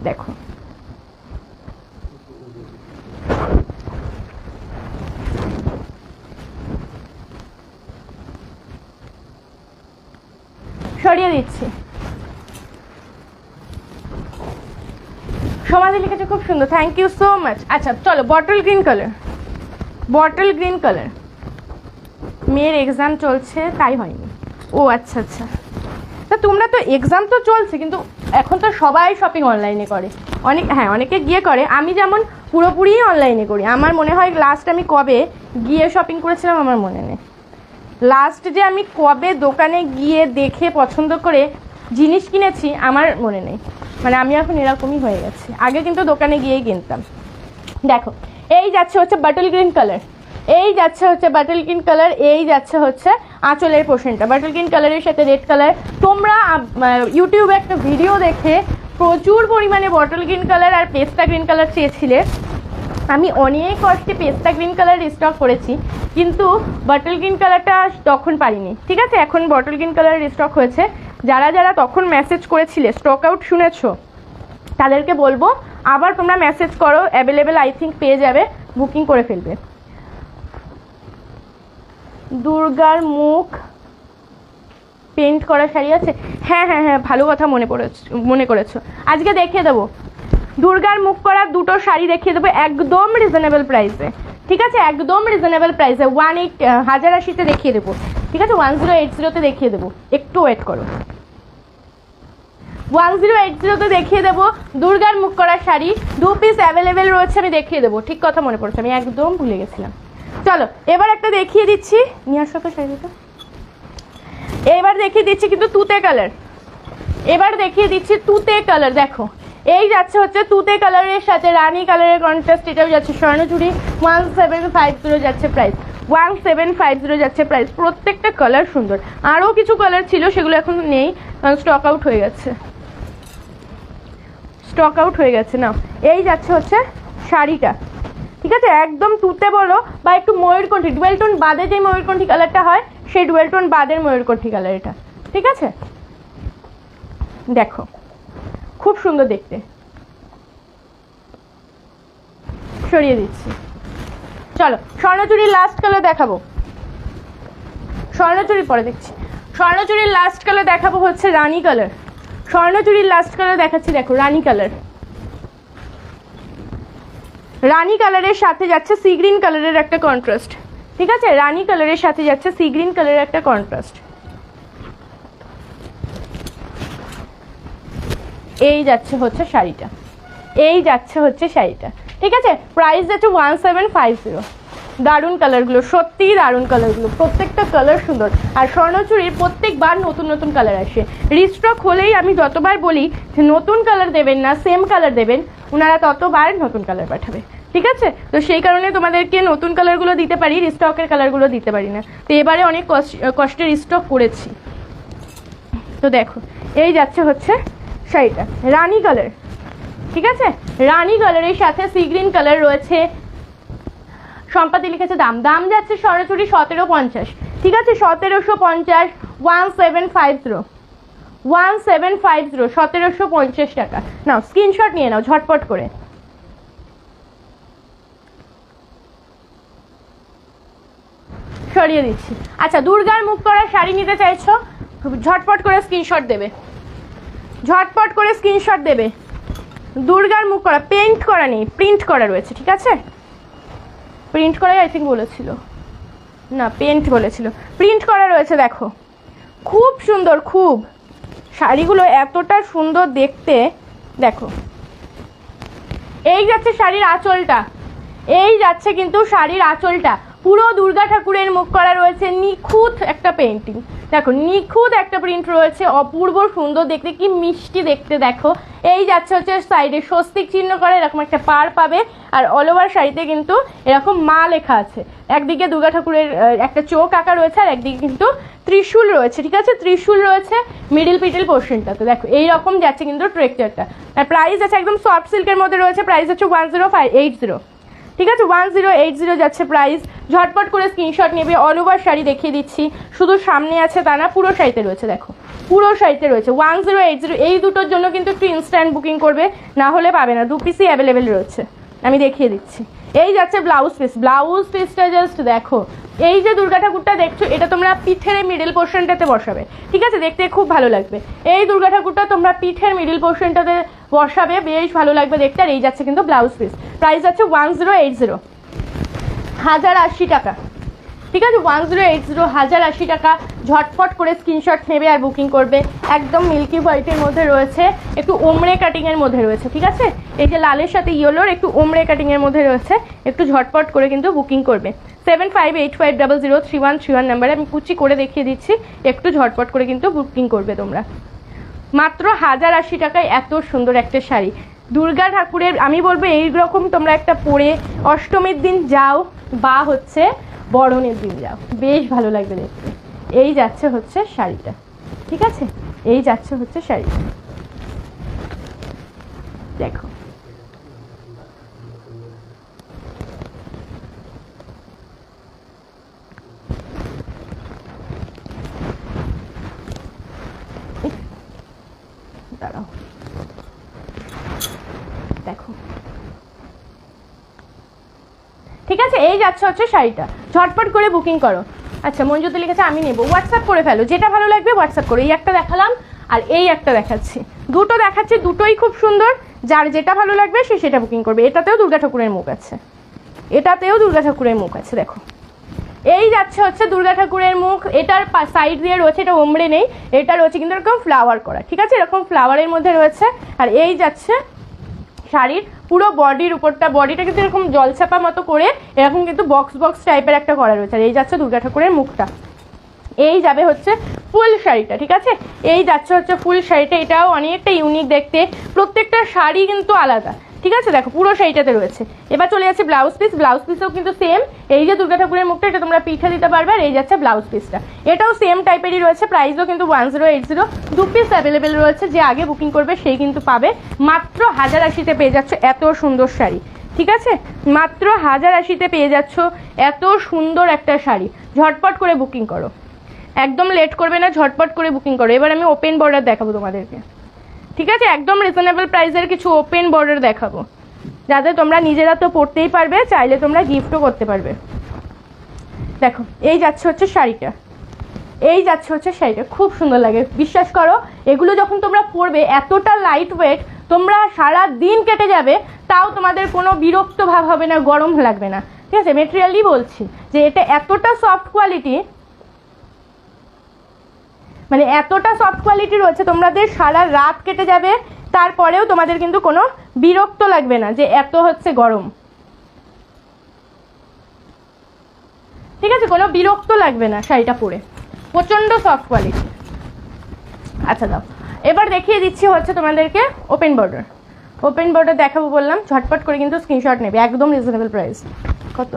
Speaker 1: দেখো সরিয়ে দিচ্ছি। সমাধি লিখেছে খুব সুন্দর, থ্যাংক ইউ সো মাচ। আচ্ছা চলো bottle green colour, bottle green colour. মেয়ের এক্সাম চলছে তাই হয়নি। ও আচ্ছা আচ্ছা, তা তোমরা তো এক্সাম তো চলছে, কিন্তু এখন তো সবাই শপিং অনলাইনে করে, অনেকে গিয়ে করে। আমি যেমন পুরোপুরি অনলাইনে করি। আমার মনে হয় লাস্ট আমি কবে গিয়ে শপিং করেছিলাম আমার মনে নেই। লাস্ট যে আমি কবে দোকানে গিয়ে দেখে পছন্দ করে জিনিস কিনেছি আমার মনে নেই। মানে আমি এখন এরকমই হয়ে গেছি। আগে কিন্তু দোকানে গিয়েই কিনতাম। দেখো এই যাচ্ছে হচ্ছে বাটল গ্রিন কালার, এই যাচ্ছে হচ্ছে বাটল গ্রিন কালার, এই যাচ্ছে হচ্ছে আঁচলের পোর্শনটা বাটল গ্রিন কালারের সাথে রেড কালার। তোমরা ইউটিউবে একটা ভিডিও দেখে প্রচুর পরিমাণে বটল গ্রিন কালার আর পেস্তা গ্রিন কালার চেয়েছিলে। আমি অনেক কষ্টে পেস্তা গ্রিন কালার রিস্টক করেছি, কিন্তু বটল গ্রিন কালারটা তখন পারিনি। ঠিক আছে, এখন বটল গ্রিন কালার রিস্টক হয়েছে। যারা যারা তখন মেসেজ করেছিলে স্টক আউট শুনেছো, তাদেরকে বলবো আবার তোমরা মেসেজ করো, অ্যাভেলেবেল আই থিঙ্ক পেয়ে যাবে, বুকিং করে ফেলবে। দুর্গার মুখ পেন্ট করা শাড়ি আছে? হ্যাঁ হ্যাঁ হ্যাঁ, ভালো কথা মনে করেছো। আজকে দেখিয়ে দেবো দুর্গার মুখ করা দুটো শাড়ি দেখিয়ে দেবো একদম রিজনেবল প্রাইসে। ঠিক আছে, একদম রিজনেবল প্রাইসে 1080-তে দেখিয়ে দেবো। ঠিক আছে, 1080-তে দেখিয়ে দেবো, একটু ওয়েট করো। 1080-তে দেখিয়ে দেবো দুর্গার মুখ করা শাড়ি, 2 পিস অ্যাভেলেবেল রয়েছে, আমি দেখিয়ে দেবো। ঠিক কথা মনে পড়ছে, আমি একদম ভুলে গেছিলাম। চলো এবার একটা দেখিয়ে দিচ্ছি, নিয়ে আসো তো শাড়িটা। এবার দেখিয়ে দিচ্ছি কিন্তু তুতে কালার, এবার দেখিয়ে দিচ্ছি তুতে কালার। দেখো এই যাচ্ছে হচ্ছে তুতে কালারের সাথে রানী কালারের কন্ট্রাস্ট, এটাও যাচ্ছে স্বর্ণচুড়ি। 1750 যাচ্ছে প্রাইস, 1750 যাচ্ছে প্রাইস। প্রত্যেকটা কালার সুন্দর। আরও কিছু কালার ছিল, সেগুলো এখন নেই, স্টক আউট হয়ে গেছে, স্টক আউট হয়ে গেছে। না এই যাচ্ছে হচ্ছে শাড়িটা। ঠিক আছে, একদম তুতে বলো বা একটু ময়ূরকণ্ঠী, ডুয়েল টোন বাদে যে ময়ূরকণ্ঠী কালারটা হয় সেই ডুয়েল টোন বাদের ময়ূরকণ্ঠী কালার এটা। ঠিক আছে, দেখো খুব সুন্দর দেখতে। সরিয়ে দিচ্ছি। চলো স্বর্ণচুরির লাস্ট কালার দেখাবো, স্বর্ণচুরির পরে দেখছি। স্বর্ণচুরির লাস্ট কালার দেখাবো হচ্ছে রানী কালার। স্বর্ণচুরির লাস্ট কালার দেখাচ্ছি, দেখো রানী কালার। রানী কালারের সাথে যাচ্ছে সি গ্রিন কালারের একটা কন্ট্রাস্ট। ঠিক আছে, রানী কালারের সাথে যাচ্ছে সি গ্রিন কালারের একটা কন্ট্রাস্ট। এই যাচ্ছে হচ্ছে শাড়িটা, এই যাচ্ছে হচ্ছে শাড়িটা। ঠিক আছে, প্রাইস যাচ্ছে 1750। দারুণ কালারগুলো, সত্যিই দারুণ কালারগুলো, প্রত্যেকটা কালার সুন্দর। আর স্বর্ণচুরির প্রত্যেকবার নতুন নতুন কালার আসে। রিস্টক হলেই আমি যতবার বলি যে নতুন কালার দেবেন না, সেম কালার দেবেন, ওনারা ততবার নতুন কালার পাঠাবে। ঠিক আছে, তো সেই কারণে তোমাদেরকে নতুন কালারগুলো দিতে পারি, রিস্টকের কালারগুলো দিতে পারি না। তো এবারে অনেক কষ্টে রিস্টক করেছি। তো দেখো এই যাচ্ছে হচ্ছে শাড়িটা রানী কালার। ঠিক আছে, রানী কালারের সাথে সি গ্রিন কালার রয়েছে। সম্পাতি লিখেছে দাম যাচ্ছে স্বর্ণচুরি 1750। ঠিক আছে, 1750, 1750, 1750 টাকা। নাও স্ক্রিনশট নিয়ে নাও ঝটপট করে। সরিয়ে দিচ্ছি। আচ্ছা, দুর্গার মুখ করা শাড়ি নিতে চাইছো, ঝটপট করে স্ক্রিনশট দেবে, ঝটপট করে স্ক্রিনশট দেবে। দুর্গার মুখ করা, পেইন্ট করা নেই, প্রিন্ট করা রয়েছে। ঠিক আছে, প্রিন্ট করাই আই থিঙ্ক বলেছিল, না পেন্ট বলেছিল, প্রিন্ট করা রয়েছে। দেখো খুব সুন্দর, খুব শাড়িগুলো এতটা সুন্দর দেখতে। দেখো এই যাচ্ছে শাড়ির আঁচলটা, এই যাচ্ছে কিন্তু শাড়ির আঁচলটা। পুরো দুর্গা ঠাকুরের মুখ করা রয়েছে, নিখুঁত একটা পেন্টিং। দেখো নিখুঁত একটা প্রিন্ট রয়েছে, অপূর্ব সুন্দর দেখতে, কি মিষ্টি দেখতে। দেখো এই যাচ্ছে হচ্ছে সাইডে স্বস্তিক চিহ্ন করে এরকম একটা পাড় পাবে, আর অল ওভার শাড়িতে কিন্তু এরকম মা লেখা আছে। একদিকে দুর্গা ঠাকুরের একটা চোখ আঁকা রয়েছে, আর একদিকে কিন্তু ত্রিশূল রয়েছে। ঠিক আছে, ত্রিশূল রয়েছে মিডিল পিটেল পোর্শনটাতে। দেখো এইরকম যাচ্ছে কিন্তু ট্রেকচারটা। আর প্রাইস আছে একদম সফট সিল্কের মধ্যে রয়েছে, প্রাইস হচ্ছে 1080। ঠিক আছে, 1080 যাচ্ছে প্রাইস। ঝটপট করে স্ক্রিনশট নেবে। অল ওভার শাড়ি দেখিয়ে দিচ্ছি, শুধু সামনে আছে তা না, পুরো শাড়িতে রয়েছে। দেখো পুরো শাড়িতে রয়েছে 1080। এই দুটোর জন্য কিন্তু একটু ইনস্ট্যান্ট বুকিং করবে, না হলে পাবে না। 2 পিসই অ্যাভেলেবেল রয়েছে, আমি দেখিয়ে দিচ্ছি। এই যাচ্ছে ব্লাউজ পিস, ব্লাউজ পিসটা জাস্ট দেখো। এই যে দুর্গা ঠাকুরটা দেখছো, এটা তোমরা পিঠের মিডিল পোর্শনটাতে বসাবে। ঠিক আছে, দেখতে খুব ভালো লাগবে। এই দুর্গা ঠাকুরটা তোমরা পিঠের মিডিল পোর্শনটাতে বসাবে, বেশ ভালো লাগবে দেখতে। আর এই যাচ্ছে কিন্তু ব্লাউজ পিস, প্রাইস যাচ্ছে 1080। 1080 টাকা, ঠিক আছে 1080, 1080 টাকা। ঝটপট করে স্ক্রিনশট নেবে আর বুকিং করবে। একদম মিল্কি হোয়াইটের মধ্যে রয়েছে, একটু ওমরে কাটিংয়ের মধ্যে রয়েছে, ঠিক আছে। এই যে লালের সাথে ইয়েলোর একটু ওমরে কাটিংয়ের মধ্যে রয়েছে, একটু ঝটপট করে কিন্তু বুকিং করবে। 7585003131 নাম্বারে আমি কুচি করে দেখিয়ে দিচ্ছি, একটু ঝটপট করে কিন্তু বুকিং করবে তোমরা। মাত্র 1080 টাকায় এত সুন্দর একটা শাড়ি। দুর্গা ঠাকুরের আমি বলবো এই রকম তোমরা একটা পরে অষ্টমীর দিন যাও বা হচ্ছে বরণের দিন যাও, বেশ ভালো লাগবে দেখতে। এই যাচ্ছে হচ্ছে শাড়িটা, ঠিক আছে, এই যাচ্ছে হচ্ছে শাড়িটা, দেখো। দাঁড়াও, দেখো, ঠিক আছে, এই যাচ্ছে হচ্ছে শাড়িটা। ঝটপট করে বুকিং করো। আচ্ছা, মঞ্জুতে লিখেছে আমি নেব, হোয়াটসঅ্যাপ করে ফেলো, যেটা ভালো লাগবে হোয়াটসঅ্যাপ করো। এই একটা দেখালাম আর এই একটা দেখাচ্ছি, দুটো দেখাচ্ছি, দুটোই খুব সুন্দর। যার যেটা ভালো লাগবে সে সেটা বুকিং করবে। এটাতেও দুর্গা ঠাকুরের মুখ আছে, এটাতেও দুর্গা ঠাকুরের মুখ আছে, দেখো। এই যাচ্ছে হচ্ছে দুর্গা ঠাকুরের মুখ। এটার সাইড দিয়ে রয়েছে, এটা ওমরে নেই, এটা রয়েছে কিন্তু এরকম ফ্লাওয়ার করা, ঠিক আছে, এরকম ফ্লাওয়ারের মধ্যে রয়েছে। আর এই যাচ্ছে শাড়ির পুরো বডির উপরটা, বডিটা কিন্তু এরকম জলছাপা মতো করে এরকম কিন্তু বক্স বক্স টাইপের একটা করা রয়েছে। আর এই যাচ্ছে দুর্গা ঠাকুরের মুখটা। এই যাবে হচ্ছে ফুল শাড়িটা, ঠিক আছে, এই যাচ্ছে হচ্ছে ফুল শাড়িটা। এটাও অনেকটা ইউনিক দেখতে, প্রত্যেকটা শাড়ি কিন্তু আলাদা, ঠিক আছে, দেখো পুরো শাড়িটাতে রয়েছে। এবার চলে যাচ্ছে ব্লাউজ পিস। ব্লাউজ পিসও কিন্তু সেম, এই যে দুর্গা ঠাকুরের মুখটা এটা তোমরা পিঠে দিতে পারবে। আর এই যাচ্ছে ব্লাউজ পিসটা, এটাও সেম টাইপেরই রয়েছে। প্রাইসও কিন্তু 1080, 2 পিস অ্যাভেলেবেল রয়েছে। যে আগে বুকিং করবে সেই কিন্তু পাবে। মাত্র 1080-তে পেয়ে যাচ্ছ এত সুন্দর শাড়ি, ঠিক আছে, মাত্র 1080-তে পেয়ে যাচ্ছ এত সুন্দর একটা শাড়ি। ঝটপট করে বুকিং করো, একদম লেট করবে না, ঝটপট করে বুকিং করো। এবার আমি ওপেন বর্ডার দেখাবো তোমাদেরকে, ঠিক আছে, একদম রিজনেবল প্রাইসের কিছু ওপেন বর্ডার দেখাবো, যাতে তোমরা নিজেরা তো পরতেই পারবে, চাইলে তোমরা গিফটও করতে পারবে। দেখো, এই যাচ্ছে হচ্ছে শাড়িটা, এই যাচ্ছে হচ্ছে শাড়িটা, খুব সুন্দর লাগে, বিশ্বাস করো। এগুলো যখন তোমরা পরবে এতটা লাইট ওয়েট, তোমরা সারা দিন কেটে যাবে, তাও তোমাদের কোনো বিরক্ত ভাব হবে না, গরম লাগবে না, ঠিক আছে। মেটেরিয়ালই বলছি যে এটা এতটা সফট কোয়ালিটি, মানে এতটা সফট কোয়ালিটি রয়েছে, তোমাদের সারা রাত কেটে যাবে, তারপরেও তোমাদের কিন্তু কোনো বিরক্ত লাগবে না যে এত হচ্ছে গরম, ঠিক আছে, কোনো বিরক্ত লাগবে না শাড়িটা পরে, প্রচণ্ড সফট কোয়ালিটি। আচ্ছা দাও, এবার দেখিয়ে দিচ্ছি হচ্ছে তোমাদেরকে ওপেন বর্ডার। ওপেন বর্ডার দেখাবো বললাম, ঝটপট করে কিন্তু স্ক্রিনশট নেবে, একদম রিজনেবল প্রাইস। কত?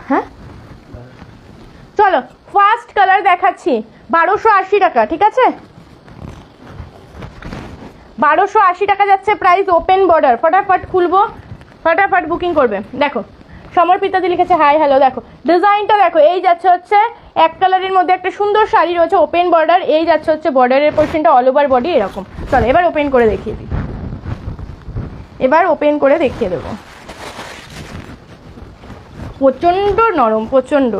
Speaker 1: হ্যাঁ, চলো ফার্স্ট কালার দেখাচ্ছি, 1280 টাকা, ঠিক আছে, 1280 টাকা যাচ্ছে প্রাইস। ওপেন বর্ডার, ফটাফট খুলবো, ফটাফট বুকিং করবে। দেখো, সমর্পিতাদি লিখেছে হাই হ্যালো, দেখো ডিজাইনটা দেখো। এই যাচ্ছে হচ্ছে এক কালারের মধ্যে একটা সুন্দর শাড়ি রয়েছে, ওপেন বর্ডার। এই যাচ্ছে হচ্ছে বর্ডারের পোর্শনটা অল ওভার বডি এরকম। চলো এবার ওপেন করে দেখিয়ে দিই, এবার ওপেন করে দেখিয়ে দেবো। প্রচণ্ড নরম, প্রচণ্ড।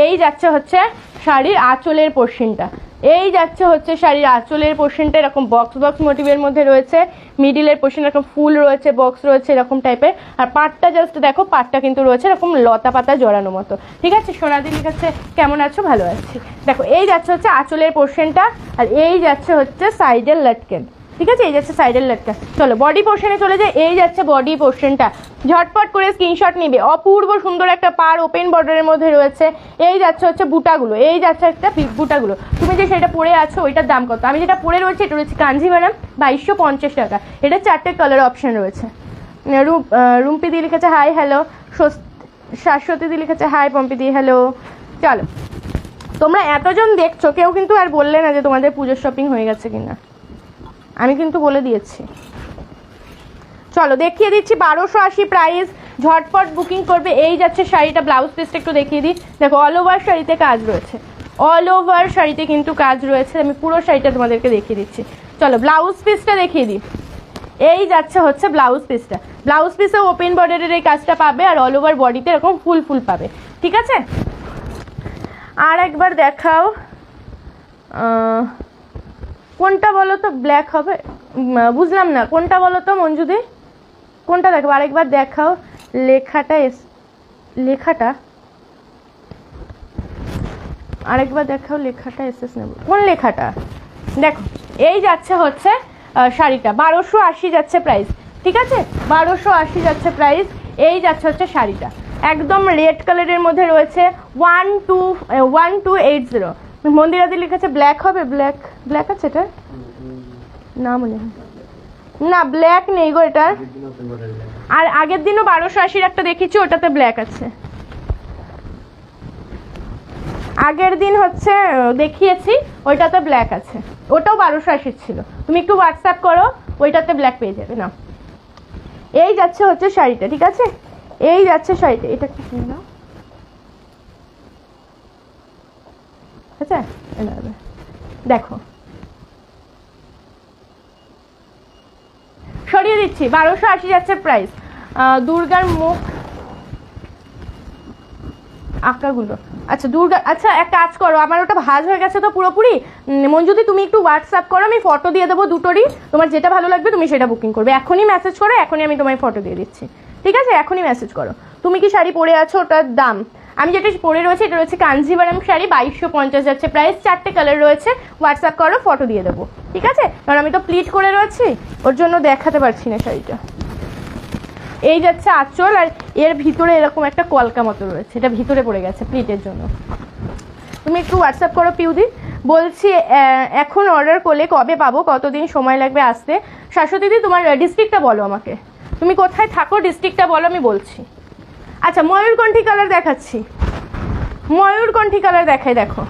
Speaker 1: এই যাচ্ছে হচ্ছে শাড়ির আঁচলের পোর্শনটা, এই যাচ্ছে হচ্ছে শাড়ির আঁচলের পোর্শনটা এরকম বক্স বক্স মোটিভের মধ্যে রয়েছে। মিডিলের পোর্শন এরকম ফুল রয়েছে, বক্স রয়েছে এরকম টাইপের। আর পাটটা জাস্ট দেখো, পাটটা কিন্তু রয়েছে এরকম লতা পাতা জড়ানো মতো, ঠিক আছে। সোনাদির লিখেছে কেমন আছো, ভালো আছি। দেখো, এই যাচ্ছে হচ্ছে আঁচলের পোর্শনটা, আর এই যাচ্ছে হচ্ছে সাইডের লটকেন, ঠিক আছে, এই যাচ্ছে সাইডের লটকেন। চলো বডি পোর্শনে চলে যায়, এই যাচ্ছে বডি পোর্শনটা। ঝটপট করে স্ক্রিনশট নিবে, অপূর্ব সুন্দর একটা পার ওপেন বর্ডারের মধ্যে রয়েছে। এই যাচ্ছে হচ্ছে বুটাগুলো, এই যাচ্ছে একটা বুটাগুলো। তুমি যে সেটা পরে আছো ওইটার দাম কত? আমি যেটা পরে রয়েছে এটা রয়েছে কাঞ্জিভারাম, 2250 টাকা। এটা 4টে কালার অপশন রয়েছে। রুম্পিদি লিখেছে হাই হ্যালো, শাশ্বতীদি লিখেছে হাই পম্পিদি হ্যালো। চলো, তোমরা এতজন দেখছো, কেউ কিন্তু আর বললে না যে তোমাদের পুজোর শপিং হয়ে গেছে কিনা, আমি কিন্তু বলে দিয়েছি। চলো দেখিয়ে দিচ্ছি, 1280 প্রাইস, ঝটপট বুকিং করবে। এই যাচ্ছে শাড়িটা, ব্লাউজ পিসটা একটু দেখিয়ে দিই। দেখো, অল ওভার শাড়িতে কাজ রয়েছে, অল ওভার শাড়িতে কিন্তু কাজ রয়েছে। আমি পুরো শাড়িটা তোমাদেরকে দেখিয়ে দিচ্ছি। চলো ব্লাউজ পিসটা দেখিয়ে দিই। এই যাচ্ছে হচ্ছে ব্লাউজ পিসটা, ব্লাউজ পিসে ওপেন বর্ডারের এই কাজটা পাবে, আর অল ওভার বডিতে এরকম ফুল ফুল পাবে, ঠিক আছে। আর একবার দেখাও, কোনটা বলো তো ব্ল্যাক হবে, বুঝলাম না কোনটা বলো তো মঞ্জুদি। কোনটা দেখো আরেকবার দেখাও, লেখাটা আরেকবার দেখাও, লেখাটা এসএস নেব, কোন লেখাটা? দেখো এই যাচ্ছে হচ্ছে শাড়িটা 1280 যাচ্ছে প্রাইস, ঠিক আছে 1280 যাচ্ছে প্রাইস। এই যাচ্ছে হচ্ছে শাড়িটা, একদম রেড কালারের মধ্যে রয়েছে 1280। মন্দিরাদি লিখেছে ব্ল্যাক হবে, ব্ল্যাক আছে এটা না, মনে হয় না ব্ল্যাক নেই গো এটার। আর আগের দিনও 1280 একটা দেখেছি, ওটাতে ব্ল্যাক আছে। আগের দিন হচ্ছে দেখিয়েছি, ওইটাতে ব্ল্যাক আছে, ওটাও 1280 ছিল। তুমি একটু হোয়াটসঅ্যাপ করো, ওইটাতে ব্ল্যাক পেয়ে যাবে না। এই যাচ্ছে হচ্ছে শাড়িটা, ঠিক আছে এই যাচ্ছে শাড়িটা, এটা কি না আচ্ছা দেখো সরিয়ে দিচ্ছি, 1280 যাচ্ছে প্রাইস। দুর্গার মুখ আঁকাগুলো, আচ্ছা দুর্গা, আচ্ছা এক কাজ করো, আমার ওটা ভাঁজ হয়ে গেছে তো পুরোপুরি। মঞ্জুদি তুমি একটু হোয়াটসঅ্যাপ করো, আমি ফটো দিয়ে দেবো দুটোরই, তোমার যেটা ভালো লাগবে তুমি সেটা বুকিং করবে। এখনই মেসেজ করো, এখনই আমি তোমায় ফটো দিয়ে দিচ্ছি, ঠিক আছে এখনই মেসেজ করো। তুমি কি শাড়ি পরে আছো, ওটার দাম আমি যেটা পরে রয়েছে, এটা রয়েছে কাঞ্জিভারাম শাড়ি, 2250 যাচ্ছে প্রাইস। 4টে কালার রয়েছে, হোয়াটসঅ্যাপ করো, ফটো দিয়ে দেবো, ঠিক আছে কারণ আমি তো প্লিট করে রয়েছি, ওর জন্য দেখাতে পারছি না শাড়িটা। এই যাচ্ছে আঁচল, আর এর ভিতরে এরকম একটা কলকা মতো রয়েছে, এটা ভিতরে পড়ে গেছে প্লিটের জন্য। তুমি একটু হোয়াটসঅ্যাপ করো পিউদি। বলছি এখন অর্ডার করলে কবে পাবো, কতদিন সময় লাগবে আসতে? শাশ্বতী দিদি তোমার ডিস্ট্রিক্টটা বলো আমাকে, তুমি কোথায় থাকো ডিস্ট্রিক্টটা বলো, আমি বলছি। আচ্ছা ময়ূরকণ্ঠী কালার দেখাচ্ছি, ময়ূরকণ্ঠী কালার দেখাই, দেখো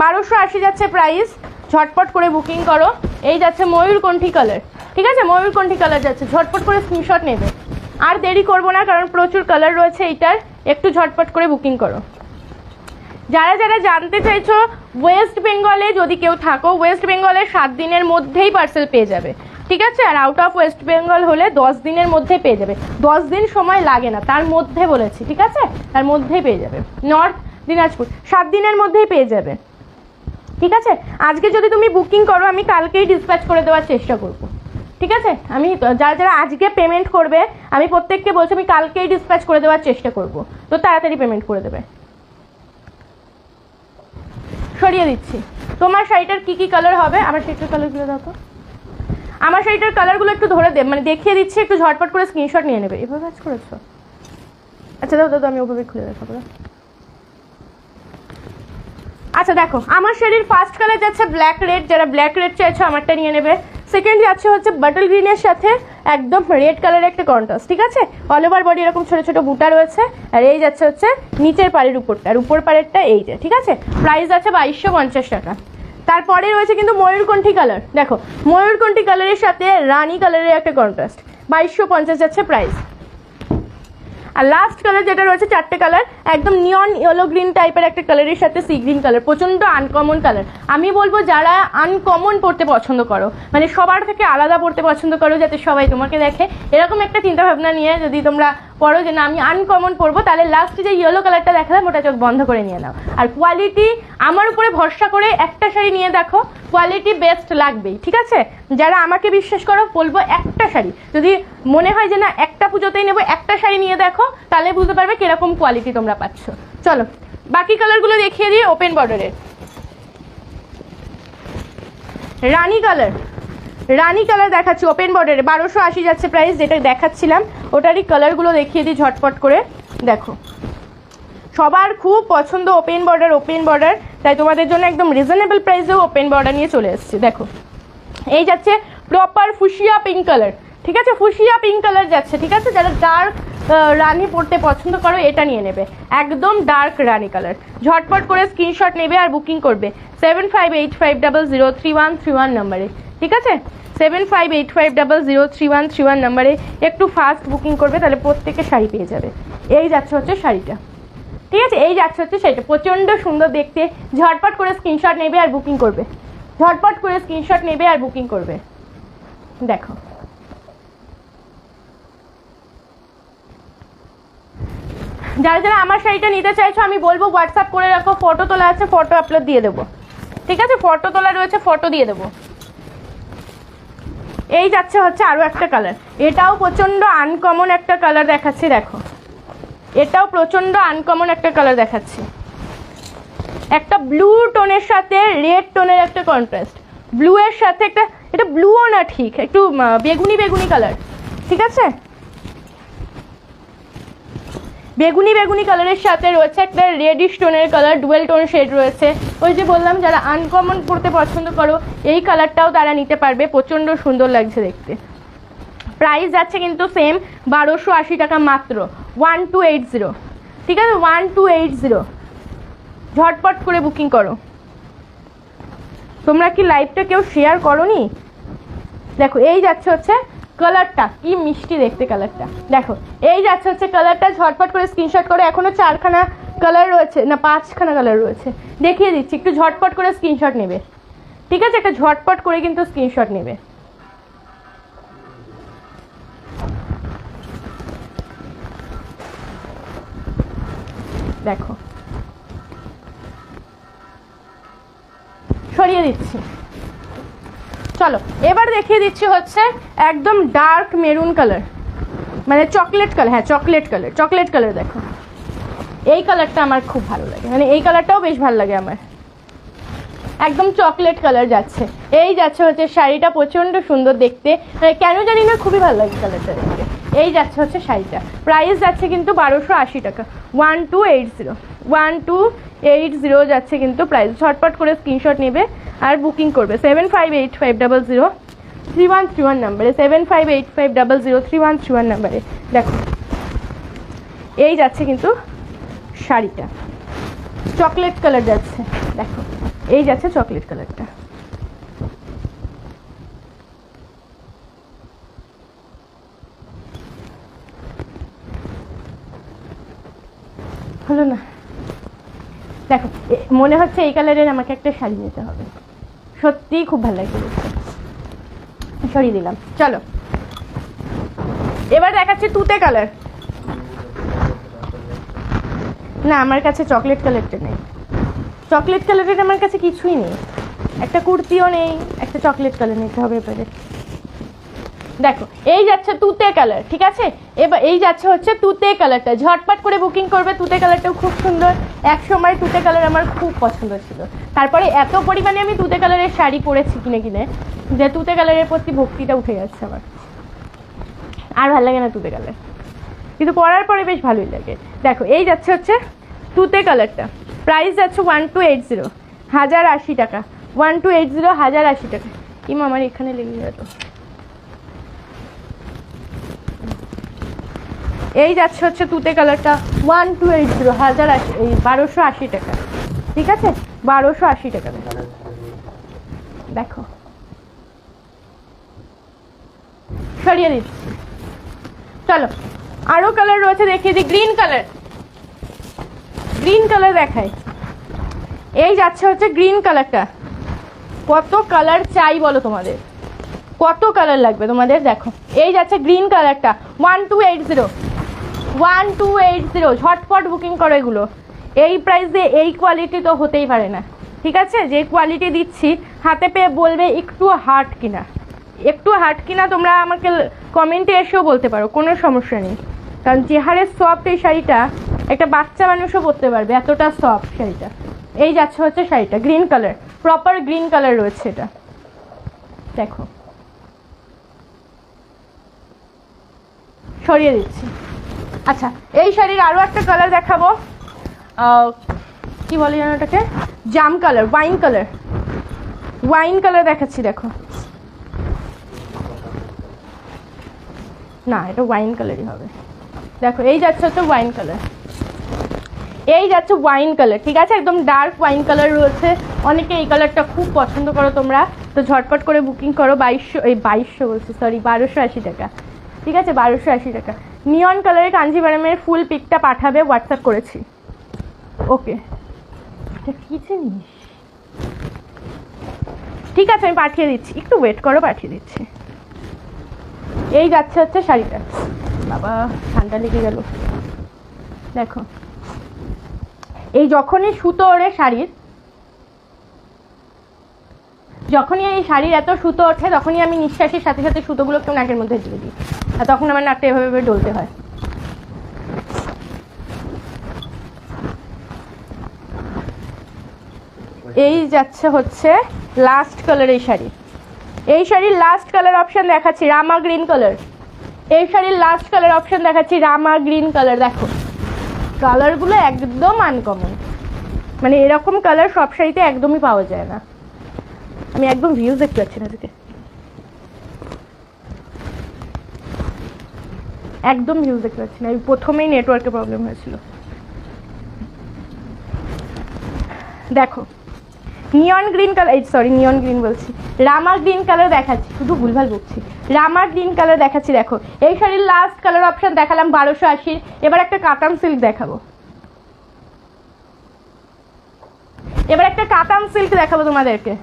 Speaker 1: 1280 যাচ্ছে প্রাইস, ঝটপট করে বুকিং করো। এই যাচ্ছে ময়ূরকণ্ঠী কালার, ঠিক আছে ময়ূরকণ্ঠী কালার যাচ্ছে, ঝটপট করে স্ক্রিনশট নেবে, আর দেরি করবো না কারণ প্রচুর কালার রয়েছে এইটার, একটু ঝটপট করে বুকিং করো। যারা যারা জানতে চাইছো ওয়েস্ট বেঙ্গলে যদি কেউ থাকো, ওয়েস্ট বেঙ্গলে 7 দিনের মধ্যেই পার্সেল পেয়ে যাবে, ঠিক আছে আর আউট অফ ওয়েস্ট বেঙ্গল হলে 10 দিনের মধ্যে পেয়ে যাবে, 10 দিন সময় লাগে না, তার মধ্যে বলেছি, ঠিক আছে তার মধ্যেই পেয়ে যাবে। নর্থ দিনাজপুর 7 দিনের মধ্যেই পেয়ে যাবে, ঠিক আছে। আজকে যদি তুমি বুকিং করো আমি কালকেই ডিসপ্যাচ করে দেওয়ার চেষ্টা করবো, ঠিক আছে আমি যারা যারা আজকে পেমেন্ট করবে আমি প্রত্যেককে বলছি আমি কালকেই ডিসপ্যাচ করে দেওয়ার চেষ্টা করব, তো তাড়াতাড়ি পেমেন্ট করে দেবে। সরিয়ে দিচ্ছি। তোমার শাড়িটার কি কি কালার হবে, আমার শাড়িটার কালারগুলো দেখো, আমার শাড়িটার কালারগুলো একটু ধরে মানে দেখিয়ে দিচ্ছি, একটু ঝটপট করে স্ক্রিনশট নিয়ে নেবে। এভাবে কাজ করেছো, আচ্ছা দাও দাও আমি ওভাবে খুলে দেখাবো। আচ্ছা দেখো আমার শাড়ির ফার্স্ট কালার যাচ্ছে ব্ল্যাক রেড, যারা ব্ল্যাক রেড চাইছো আমারটা নিয়ে নেবে। সেকেন্ড যাচ্ছে হচ্ছে বাটল গ্রিনের সাথে একদম রেড কালারের একটা কন্ট্রাস্ট, ঠিক আছে অল ওভার বডি এরকম ছোট ছোট বুটা রয়েছে, আর এই যাচ্ছে হচ্ছে নিচের পাড়ের উপরটা, আর উপর পাড়েরটা এই যে, ঠিক আছে প্রাইস আছে 2250 টাকা। তারপরে রয়েছে কিন্তু ময়ূরকণ্ঠী কালার, দেখো ময়ূরকণ্ঠী কালারের সাথে রানী কালারের একটা কন্ট্রাস্ট, 2250 যাচ্ছে প্রাইস। আর লাস্ট কালার যেটা রয়েছে 4টে কালার, একদম নিয়ন ইয়েলো গ্রিন টাইপের একটা কালারের সাথে সি গ্রিন কালার, প্রচণ্ড আনকমন কালার। আমি বলবো যারা আনকমন পড়তে পছন্দ করো, মানে সবার থেকে আলাদা পড়তে পছন্দ করো যাতে সবাই তোমাকে দেখে, এরকম একটা চিন্তা ভাবনা নিয়ে যদি তোমরা পড়ো যে না আমি আনকমন পড়বো, তাহলে লাস্টে যে ইয়েলো কালারটা দেখালাম ওটা চোখ বন্ধ করে নিয়ে নাও। আর কোয়ালিটি আমার উপরে ভরসা করে একটা শাড়ি নিয়ে দেখো, কোয়ালিটি বেস্ট লাগবেই, ঠিক আছে যারা আমাকে বিশ্বাস করো বলবো একটা শাড়ি, যদি মনে হয় যে না একটা পুজোতেই নেবো একটা শাড়ি নিয়ে দেখো, তাহলে বুঝতে পারবে কিরকম কোয়ালিটি তোমরা পাচ্ছ। চলো বাকি কালারগুলো দেখিয়ে দিই। ওপেন বর্ডারের রানী কালার, রানী কালার দেখাচ্ছি ওপেন বর্ডারে, 1280 যাচ্ছে প্রাইস, যেটা দেখাচ্ছিলাম ওটারই কালারগুলো দেখিয়ে দিই ঝটপট করে। দেখো সবার খুব পছন্দ ওপেন বর্ডার, তাই তোমাদের জন্য একদম রিজনেবল প্রাইসেও ওপেন বর্ডার নিয়ে চলে এসেছি। দেখো এই যাচ্ছে প্রপার ফুশিয়া পিঙ্ক কালার, ঠিক আছে ফুশিয়া পিঙ্ক কালার যাচ্ছে, ঠিক আছে যারা ডার্ক রানী পড়তে পছন্দ করো এটা নিয়ে নেবে, একদম ডার্ক রানী কালার। ঝটপট করে স্ক্রিনশট নেবে আর বুকিং করবে 7585003131 নাম্বারে, ঠিক আছে 7585003131 নাম্বারে একটু ফাস্ট বুকিং করবে, তাহলে প্রত্যেকে শাড়ি পেয়ে যাবে। এই যাচ্ছে হচ্ছে শাড়িটা, ঠিক আছে এই যাচ্ছে হচ্ছে শাড়িটা, প্রচণ্ড সুন্দর দেখতে। ঝটপট করে স্ক্রিনশট নেবে আর বুকিং করবে, ঝটপট করে স্ক্রিনশট নেবে আর বুকিং করবে। দেখো যারা যারা আমার শাড়িটা নিতে চাইছো আমি বলবো হোয়াটসঅ্যাপ করে রাখো, ফটো তোলা আছে ফটো আপলোড দিয়ে দেবো, ঠিক আছে ফটো তোলা রয়েছে ফটো দিয়ে দেবো। এই যাচ্ছে হচ্ছে আরও একটা কালার, এটাও প্রচণ্ড আনকমন একটা কালার দেখাচ্ছি। দেখো এটাও প্রচণ্ড আনকমন একটা কালার দেখাচ্ছি, একটা ব্লু টোনের সাথে রেড টোনের একটা কন্ট্রাস্ট, ব্লু এর সাথে একটা, এটা ব্লুও না ঠিক, একটু বেগুনি বেগুনি কালার, ঠিক আছে, বেগুনি বেগুনি কালারের সাথে রয়েছে একটা রেডিশ টোনের কালার, ডুয়েল টোন শেড রয়েছে। ওই যে বললাম যারা আনকমন পড়তে পছন্দ করো এই কালারটাও তারা নিতে পারবে, প্রচণ্ড সুন্দর লাগছে দেখতে। প্রাইস যাচ্ছে কিন্তু সেম 1280 টাকা মাত্র, 1280, ঠিক আছে 1280। ঝটপট করে বুকিং করো। তোমরা কি লাইভটা কেউ শেয়ার করোনি? দেখো এই যাচ্ছে হচ্ছে কালারটা, কি মিষ্টি দেখতে কালারটা। দেখো এই যাচ্ছে হচ্ছে কালারটা, ঝটপট করে স্ক্রিনশট করো। এখনো 4খানা কালার রয়েছে, না 5খানা কালার রয়েছে, দেখিয়ে দিচ্ছি, একটু ঝটপট করে স্ক্রিনশট নেবে, ঠিক আছে, একটা ঝটপট করে কিন্তু স্ক্রিনশট নেবে। দেখো সরিয়ে দিচ্ছি। চলো এবার দেখিয়ে দিচ্ছি হচ্ছে একদম ডার্ক মেরুন কালার, মানে চকলেট কালার, হ্যাঁ চকলেট কালার, চকলেট কালার। দেখো এই কালারটা আমার খুব ভালো লাগে, মানে এই কালারটাও বেশ ভালো লাগে আমার, একদম চকলেট কালার যাচ্ছে। এই যাচ্ছে হচ্ছে শাড়িটা, প্রচণ্ড সুন্দর দেখতে, মানে কেন জানি না খুবই ভালো লাগে কালারটা দেখতে। এই যাচ্ছে হচ্ছে শাড়িটা, প্রাইস যাচ্ছে কিন্তু 1280 টাকা, 1280, 1280 যাচ্ছে কিন্তু প্রাইস। ঝটপট করে স্ক্রিনশট নেবে আর বুকিং করবে 7585003131 নাম্বারে, 7585003131 নাম্বারে। দেখো এই যাচ্ছে কিন্তু শাড়িটা, চকলেট কালার যাচ্ছে। দেখো এই যাচ্ছে চকলেট কালারটা, হলো না? দেখো মনে হচ্ছে এই কালারের আমাকে একটা শাড়ি নিতে হবে, সত্যিই খুব ভালো লাগে, সরিয়ে দিলাম। চলো এবার দেখাচ্ছি তুতে কালার। না আমার কাছে চকলেট কালারটা নেই, চকলেট কালারের আমার কাছে কিছুই নেই, একটা কুর্তিও নেই, একটা চকলেট কালার নিতে হবে এবারে। দেখো এই যাচ্ছে তুতে কালার, ঠিক আছে, এবার এই যাচ্ছে হচ্ছে তুতে কালারটা, ঝটপট করে বুকিং করবে। তুতে কালারটাও খুব সুন্দর, এক সময় তুতে কালার আমার খুব পছন্দ ছিল, তারপরে এত পরিমাণে আমি তুতে কালারের শাড়ি পরেছি কিনে কিনে যে তুতে কালারের প্রতি ভক্তিটা উঠে যাচ্ছে আমার, আর ভালো লাগে না তুতে কালার, কিন্তু পরার পরে বেশ ভালোই লাগে। দেখো এই যাচ্ছে হচ্ছে তুতে কালারটা, প্রাইস যাচ্ছে 1280, 1080 টাকা, 1280, 1080 টাকা। কিমা আমার এখানে লেগে গেল। এই যাচ্ছে হচ্ছে তুতে কালারটা, 1280, 1280 টাকা, ঠিক আছে 1280 টাকা। দেখো সরিয়ে দিচ্ছি। চলো আরো কালার রয়েছে, দেখিয়ে দিই। গ্রিন কালার, গ্রিন কালার দেখাই। এই যাচ্ছে হচ্ছে গ্রিন কালারটা, কত কালার চাই বলো তোমাদের, কত কালার লাগবে তোমাদের। দেখো এই যাচ্ছে গ্রিন কালারটা, 1280, 1280, ঝটপট বুকিং করো এগুলো। এই প্রাইসে এই কোয়ালিটি তো হতেই পারে না, ঠিক আছে, যে কোয়ালিটি দিচ্ছি হাতে পেয়ে বলবে একটু হার্ড কিনা, একটু হার্ড কিনা তোমরা আমাকে কমেন্টে এসেও বলতে পারো, কোনো সমস্যা নেই, কারণ যে হারে সফট এই শাড়িটা একটা বাচ্চা মানুষও পরতে পারবে, এতটা সফট শাড়িটা। এই যাচ্ছে হচ্ছে শাড়িটা, green colour, proper green colour রয়েছে এটা। দেখো সরিয়ে দিচ্ছি। আচ্ছা এই শাড়ির আরও একটা কালার দেখাবো, কি বলে জানো ওটাকে, জাম colour, wine colour, wine colour দেখাচ্ছি। দেখো না এটা ওয়াইন কালারই হবে। দেখো এই যাচ্ছে হচ্ছে ওয়াইন কালার, এই যাচ্ছে ওয়াইন কালার, ঠিক আছে, একদম ডার্ক ওয়াইন কালার রয়েছে। অনেকে এই কালারটা খুব পছন্দ করো তোমরা, তো ঝটপট করে বুকিং করো। 2200 বলছি, সরি 1280 টাকা, ঠিক আছে 1280 টাকা। নিয়ন কালারের কাঞ্জিভারমের ফুল পিকটা পাঠাবে, হোয়াটসঅ্যাপ করেছি, ওকে কি জিনিস, ঠিক আছে আমি পাঠিয়ে দিচ্ছি, একটু ওয়েট করো, পাঠিয়ে দিচ্ছি। এই যাচ্ছে হচ্ছে শাড়িটা, বাবা ঠান্ডা লেগে গেল। দেখো এই যখনই সুতো ওড়ে শাড়ির, যখনই এই শাড়ির এত সুতো ওঠে তখনই আমি নিঃশ্বাসের সাথে সাথে সুতোগুলো কেউ নাকের মধ্যে দিয়ে দিই, আর তখন আমার নাকটা এভাবে এভাবে ডলতে হয়। এই যাচ্ছে হচ্ছে লাস্ট কালার এই শাড়ি। এই শাড়ির লাস্ট কালার অপশন দেখাচ্ছি রামা গ্রিন কালার। এই শাড়ির লাস্ট কালার অপশন দেখাচ্ছি রামা গ্রিন কালার। দেখো কালারগুলো একদম আনকমন, মানে এরকম কালার সব শাড়িতে একদমই পাওয়া যায় না। আমি একদম ভিউজ দেখতে পাচ্ছি না এদিকে, একদম ভিউজ দেখতে পাচ্ছি না। প্রথমেই নেটওয়ার্কের প্রবলেম হয়েছিল। দেখো নিয়ন গ্রিন কালার, এই সরি নিয়ন গ্রিন বলছি, রামা গ্রিন কালার দেখাচ্ছি, শুধু ভুলভাল বলছি, রামা গ্রিন কালার দেখাচ্ছি। দেখো এই শাড়ির লাস্ট কালার অপশন দেখালাম 1280। এবার একটা কাতান সিল্ক দেখাবো, এবার একটা কাতান সিল্ক দেখাবো তোমাদেরকে।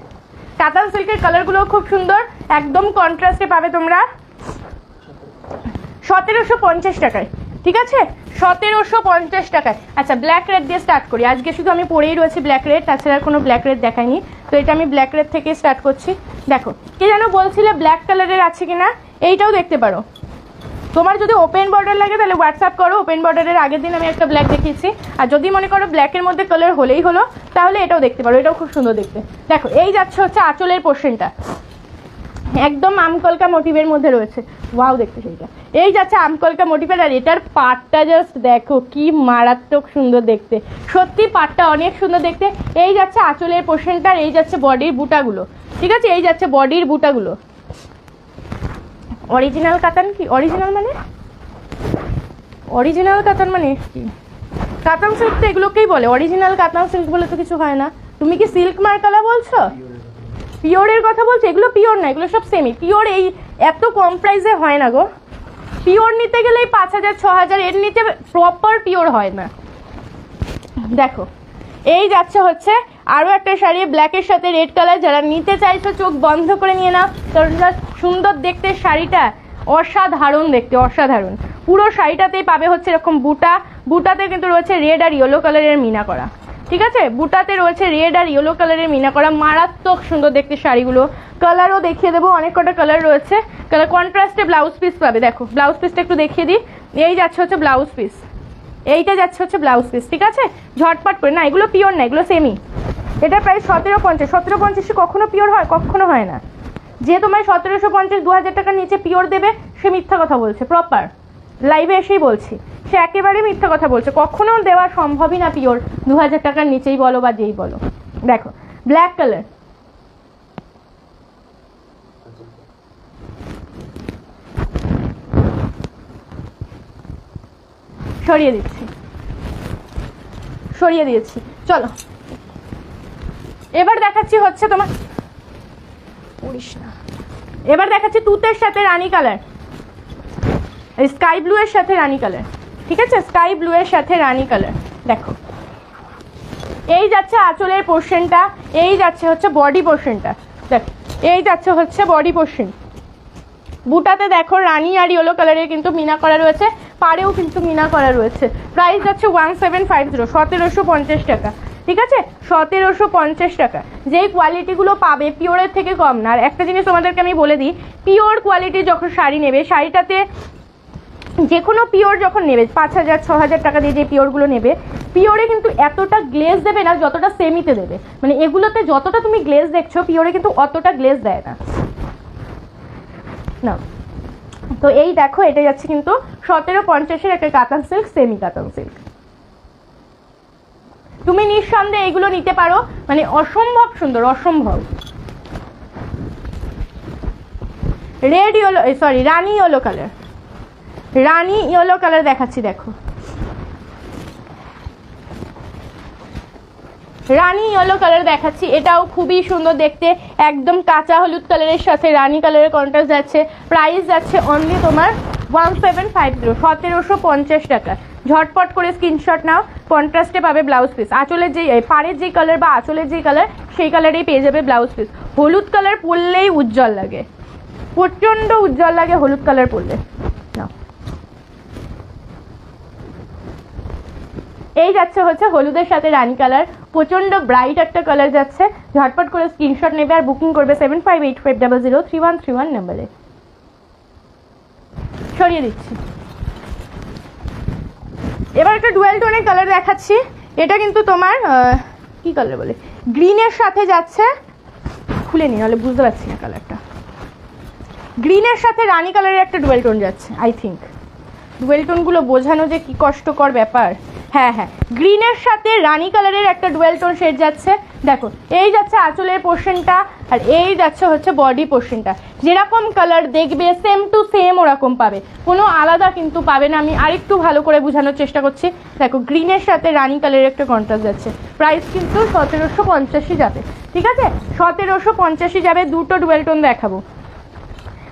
Speaker 1: কাতান সিল্কের কালারগুলো খুব সুন্দর, একদম কন্ট্রাস্টে পাবে তোমরা 1750 টাকায়। ঠিক আছে 1750 টাকায়। আচ্ছা ব্ল্যাক রেড দিয়ে স্টার্ট করি, আজকে শুধু আমি পরেই রয়েছি ব্ল্যাক রেড, তাছাড়া কোনো ব্ল্যাক রেড দেখাইনি, তো এটা আমি ব্ল্যাক রেড থেকে স্টার্ট করছি। দেখো কে যেন বলছিলে ব্ল্যাক কালারের আছে কিনা, এইটাও দেখতে পারো। তোমার যদি ওপেন বর্ডার লাগে তাহলে হোয়াটসঅ্যাপ করো, ওপেন বর্ডারের আগের দিন আমি একটা ব্ল্যাক দেখিয়েছি। আর যদি মনে করো ব্ল্যাকের মধ্যে কালার হলেই হলো, তাহলে এটাও দেখতে পারো, এটাও খুব সুন্দর দেখতে। দেখো এই যাচ্ছে হচ্ছে আঁচলের পোর্শনটা, একদম আমকলকা মোটিভের মধ্যে রয়েছে, ওয়াও দেখতে সেইটা। এই যাচ্ছে আমকলকা মোটিভের, আর এটার পাটটা জাস্ট দেখো কি মারাত্মক সুন্দর দেখতে, সত্যি পাটটা অনেক সুন্দর দেখতে। এই যাচ্ছে আঁচলের পোর্শনটা, এই যাচ্ছে বডির বুটাগুলো। ঠিক আছে এই যাচ্ছে বডির বুটাগুলো। অরিজিনাল কাতান কি, অরিজিনাল মানে অরিজিনাল কাতান মানে কি, কাতান সিল্ক তো এগুলোকেই বলে, অরিজিনাল কাতান সিল্ক বলে তো কিছু হয় না। তুমি কি সিল্ক মার্কালা বলছো, পিওরের কথা বলছো? এগুলো পিওর না, এগুলো সব সেমি পিওর। এই এত কম প্রাইসে হয় না গো, পিওর নিতে গেলেই 5000 6000, এর নিচে প্রপার পিওর হয় না। দেখো এই যাচ্ছে হচ্ছে আরও একটা শাড়ি ব্ল্যাকের সাথে রেড কালার, যারা নিতে চাইছো চোখ বন্ধ করে নিয়ে নাও, কারণ সুন্দর দেখতে শাড়িটা, অসাধারণ দেখতে, অসাধারণ। পুরো শাড়িটাতেই পাবে হচ্ছে এরকম বুটা, বুটাতে কিন্তু রয়েছে রেড আর ইয়েলো কালারের মিনা করা। ঠিক আছে বুটাতে রয়েছে রেড আর ইয়েলো কালারের মিনা করা, মারাত্মক সুন্দর দেখতে শাড়িগুলো। কালারও দেখিয়ে দেবো, অনেক কটা কালার রয়েছে। কালার কন্ট্রাস্টে ব্লাউজ পিস পাবে। দেখো ব্লাউজ পিসটা একটু দেখিয়ে দিই, এই যাচ্ছে হচ্ছে ব্লাউজ পিস, এইটা যাচ্ছে হচ্ছে ব্লাউজ পিস। ঠিক আছে ঝটপট করে, না এগুলো পিওর না, এগুলো সেমি। এটা প্রায় 1750। 1750 কখনো পিওর হয়? কখনো হয় না। যে তোমায় 1750 2000 টাকার নিচে পিওর দেবে সে মিথ্যা কথা বলছে, প্রপার লাইভে এসেই বলছি, সে একেবারে মিথ্যা কথা বলছে। কখনো দেওয়া সম্ভবই না পিওর 2000 টাকার নিচেই বলো বা যেই বলো। দেখো ব্ল্যাক কালার, সরিয়ে দিচ্ছি, সরিয়ে দিয়েছি। চলো এবার দেখাচ্ছি হচ্ছে তোমার, পড়িস না, এবার দেখাচ্ছি তুতের সাথে রানী কালার, স্কাই ব্লু এর সাথে রানী কালার। ঠিক আছে স্কাই ব্লু এর সাথে রানী কালার। দেখো এই যাচ্ছে আঁচলের পোর্শনটা, এই যাচ্ছে হচ্ছে বডি পোর্শনটা। দেখো এই যাচ্ছে হচ্ছে বডি পোর্শন, বুটাতে দেখো রানী আর ইয়েলো কালারের কিন্তু মিনা করা রয়েছে, পাড়েও কিন্তু মিনা করা রয়েছে। প্রাইস যাচ্ছে 1750, 1750 টাকা। ঠিক আছে 1750 টাকা। যেই কোয়ালিটিগুলো পাবে পিওরের থেকে কম না। আর একটা জিনিস তোমাদেরকে আমি বলে দিই, পিওর কোয়ালিটি যখন শাড়ি নেবে, শাড়িটাতে যে কোনো পিওর যখন নেবে 5000 6000 টাকা দিয়ে যে পিওরগুলো নেবে, পিওরে কিন্তু এতটা গ্লেজ দেবে না যতটা সেমিতে দেবে। মানে এগুলোতে যতটা তুমি গ্লেজ দেখছো পিওরে কিন্তু অতটা গ্লেজ দেয় না। না তো এই দেখো এটা যাচ্ছে কিন্তু 1750-এর একটা কাতান সিল্ক, সেমি কাতান সিল্ক। তুমি নিঃসন্দেহে এগুলো নিতে পারো, মানে অসম্ভব সুন্দর, অসম্ভব। রেড ইয়েলো, সরি রানী ইয়েলো কালার, রানী ইয়েলো কালার দেখাচ্ছি। দেখো রানী ইয়েলো কালার দেখাচ্ছি, এটাও খুবই সুন্দর দেখতে, একদম কাঁচা হলুদ কালারের সাথে রানী কালারের কন্ট্রাস্ট যাচ্ছে। প্রাইস যাচ্ছে অনলি তোমার 1750, 1750 টাকা। ঝটপট করে স্ক্রিনশট নাও, কন্ট্রাস্টে পাবে ব্লাউজ পিস। আঁচলের যে পাড়ের যে কালার বা আঁচলের যে কালার সেই কালারেই পেয়ে যাবে ব্লাউজ পিস। হলুদ কালার পরলেই উজ্জ্বল লাগে, প্রচণ্ড উজ্জ্বল লাগে হলুদ কালার পরলে। এই যাচ্ছে হচ্ছে হলুদের সাথে রানী কালার, প্রচণ্ড ব্রাইট একটা কালার যাচ্ছে, ঝটপট করে স্ক্রিনশট নেবে আর বুকিং করবে 7585003131 নাম্বারে। সরিয়ে দিচ্ছি। এবার একটা ডুয়েল টোনের কালার দেখাচ্ছি, এটা কিন্তু তোমার কি কালার বলে, গ্রিনের সাথে যাচ্ছে, খুলে নি নাহলে বুঝতে পারছি না কালারটা। গ্রিনের সাথে রানি কালারের একটা ডুয়েল টোন যাচ্ছে, আই থিঙ্ক। ডুয়েল টোনগুলো বোঝানো যে কি কষ্টকর ব্যাপার। হ্যাঁ হ্যাঁ, গ্রিনের সাথে রানি কালারের একটা ডুয়েল টোন শেড যাচ্ছে। দেখো এই যাচ্ছে আঁচলের পোর্শনটা, আর এই যাচ্ছে হচ্ছে বডি পোর্শনটা। যেরকম কালার দেখবে সেম টু সেম ওরকম পাবে, কোনো আলাদা কিন্তু পাবে না। আমি আরেকটু ভালো করে বোঝানোর চেষ্টা করছি। দেখো গ্রিনের সাথে রানি কালারের একটা কন্ট্রাস্ট যাচ্ছে, প্রাইস কিন্তু 1750 যাবে, ঠিক আছে? 1750 যাবে। দুটো ডুয়েল টোন দেখাবো,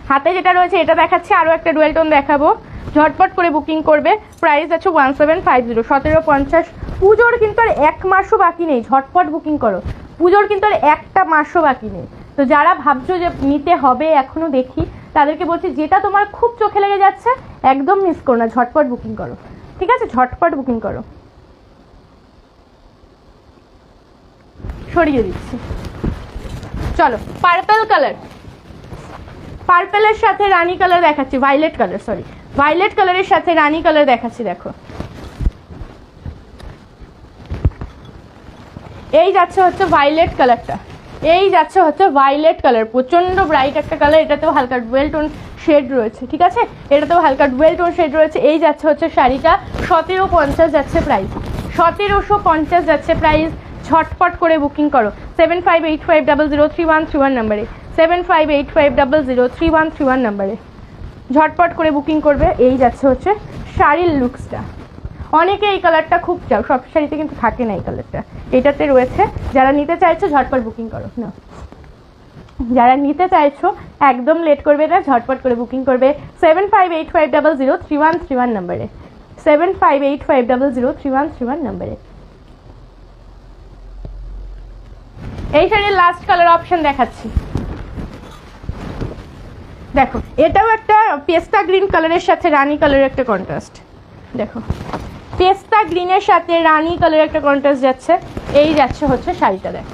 Speaker 1: হাতে যেটা রয়েছে এটা দেখাচ্ছি, আরও একটা ডুয়েল টোন দেখাবো। ঝটপট করে বুকিং করবে, প্রাইস আছে 1750, 1750। পুজোর কিন্তু আর 1 মাসও বাকি নেই, ঝটপট বুকিং করো। পুজোর কিন্তু আর একটা মাসও বাকি নেই। তো যারা ভাবছো যে নিতে হবে এখনও দেখি, তাদেরকে বলছি যেটা তোমার খুব চোখে লেগে যাচ্ছে একদম মিস করো না, ঝটপট বুকিং করো, ঠিক আছে? ঝটপট বুকিং করো। সরিয়ে দিচ্ছি। চলো পার্পল কালার, পার্পেলের সাথে রানি কালার দেখাচ্ছি, ভায়োলেট কালার, সরি ভায়োলেট কালারের সাথে রানি কালার দেখাচ্ছি। দেখো এই যাচ্ছে হচ্ছে ভায়োলেট কালারটা, এই যাচ্ছে হচ্ছে ভায়োলেট কালার, প্রচন্ড ব্রাইট একটা কালার। এটাতেও হালকা ডুয়েল টোন শেড রয়েছে, ঠিক আছে? এটাতেও হালকা ডুয়েল টোন শেড রয়েছে। এই যাচ্ছে হচ্ছে শাড়িটা 1750 যাচ্ছে প্রাইস, 1750 যাচ্ছে প্রাইস। ঝটপট করে বুকিং করো 7585003131 নাম্বারে, 7585003131 নাম্বারে ঝটপট করে বুকিং করবে। এই যাচ্ছে হচ্ছে শাড়ির লুকসটা। অনেকে এই কালারটা খুব চাও, সব শাড়িতে কিন্তু থাকে না এই কালারটা, এটাতে রয়েছে। যারা নিতে চাইছো ঝটপট বুকিং করো না, যারা নিতে চাইছো একদম লেট করবে না, ঝটপট করে বুকিং করবে 7585003131 নাম্বারে, 7585003131 নাম্বারে। এই শাড়ির লাস্ট কালার অপশন দেখাচ্ছি। দেখো এটাও একটা পেস্তা গ্রিন কালারের সাথে রানি কালারের একটা কন্ট্রাস্ট। দেখো পেস্তা গ্রিনের সাথে রানি কালারের একটা কন্ট্রাস্ট যাচ্ছে। এই যাচ্ছে হচ্ছে শাড়িটা। দেখো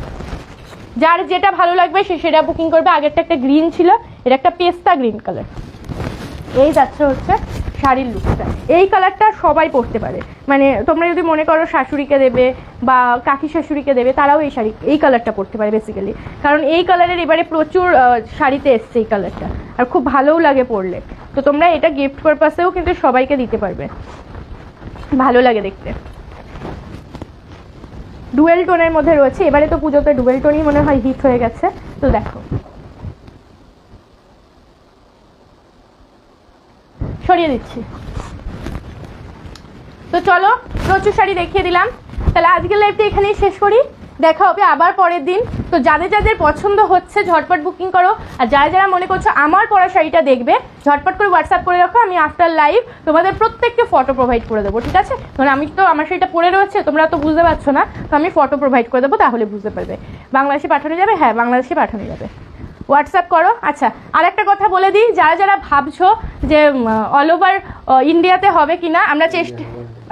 Speaker 1: যার যেটা ভালো লাগবে সে সেটা বুকিং করবে। আগেরটা একটা গ্রিন ছিল, এটা একটা পেস্তা গ্রিন কালার। এই যাচ্ছে হচ্ছে শাড়ির লুকটা। এই কালারটা সবাই পরতে পারে, মানে তোমরা যদি মনে করো শাশুড়িকে দেবে বা কাকি শাশুড়িকে দেবে, তারাও এই কালারটা পরতে পারে বেসিক্যালি, কারণ এই কালারের এবারে প্রচুর শাড়িতে এসছে এই কালারটা, আর খুব ভালোও লাগে পরলে। তো তোমরা এটা গিফট পারপাসেও কিন্তু সবাইকে দিতে পারবে, ভালো লাগে দেখতে। ডুয়েল টোনের মধ্যে রয়েছে, এবারে তো পুজোতে ডুয়েল টোনই মনে হয় হিট হয়ে গেছে। তো দেখো সরিয়ে দিচ্ছি। তো চলো প্রচুর শাড়ি দেখিয়ে দিলাম, তাহলে আজকের লাইভটা এখানেই শেষ করি। দেখা হবে আবার পরের দিন। তো যাদের যাদের পছন্দ হচ্ছে ঝটপট বুকিং করো, আর যারা যারা মনে করছো আমার পরা শাড়িটা দেখবে ঝটপট করে হোয়াটসঅ্যাপ করে রাখো। আমি আফটার লাইভ তোমাদের প্রত্যেককে ফটো প্রোভাইড করে দেবো, ঠিক আছে? কারণ আমি তো আমার শাড়িটা পরে রয়েছে, তোমরা তো বুঝতে পারছো না, তো আমি ফটো প্রোভাইড করে দেবো, তাহলে বুঝতে পারবে। বাংলাদেশে পাঠানো যাবে? হ্যাঁ বাংলাদেশে পাঠানো যাবে, হোয়াটসঅ্যাপ করো। আচ্ছা আর একটা কথা বলে দিই, যারা যারা ভাবছো যে অল ওভার ইন্ডিয়াতে হবে কিনা, আমরা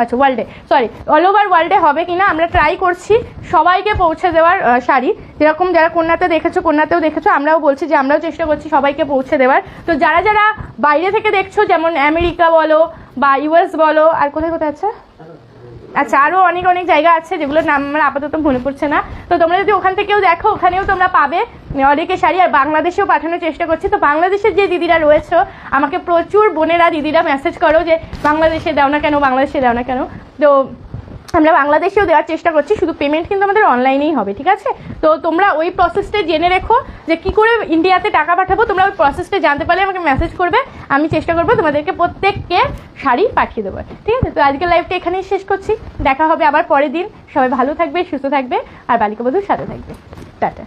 Speaker 1: আচ্ছা ওয়ার্ল্ডে, সরি অল ওভার ওয়ার্ল্ডে হবে কিনা আমরা ট্রাই করছি সবাইকে পৌঁছে দেওয়ার শাড়ি। যেরকম যারা কন্যাতে দেখেছো, কন্যাতেও দেখেছো, আমরাও বলছি যে আমরাও চেষ্টা করছি সবাইকে পৌঁছে দেওয়ার। তো যারা যারা বাইরে থেকে দেখছো, যেমন আমেরিকা বলো বা ইউএস বলো, আর কোথায় কোথায় আছে, আচ্ছা আরও অনেক অনেক জায়গা আছে যেগুলোর নাম আমার আপাতত মনে পড়ছে না। তো তোমরা যদি ওখান থেকেও দেখো, ওখানেও তোমরা পাবে অনেকে শাড়ি। আর বাংলাদেশেও পাঠানোর চেষ্টা করছি। তো বাংলাদেশের যে দিদিরা রয়েছে, আমাকে প্রচুর বোনেরা দিদিরা মেসেজ করো যে বাংলাদেশে দাও না কেন, বাংলাদেশে দাও না কেন। তো আমরা বাংলাদেশেও দেওয়ার চেষ্টা করছি, শুধু পেমেন্ট কিন্তু আমাদের অনলাইনেই হবে, ঠিক আছে? তো তোমরা ওই প্রসেসটা জেনে রেখো যে কী করে ইন্ডিয়াতে টাকা পাঠাবো। তোমরা ওই প্রসেসটা জানতে পারলে আমাকে মেসেজ করবে, আমি চেষ্টা করবো তোমাদেরকে প্রত্যেককে শাড়ি পাঠিয়ে দেবো, ঠিক আছে? তো আজকের লাইভটা এখানেই শেষ করছি, দেখা হবে আবার পরের দিন। সবাই ভালো থাকবে, সুস্থ থাকবে, আর বালিকা বধূর সাথে থাকবে। টাটা।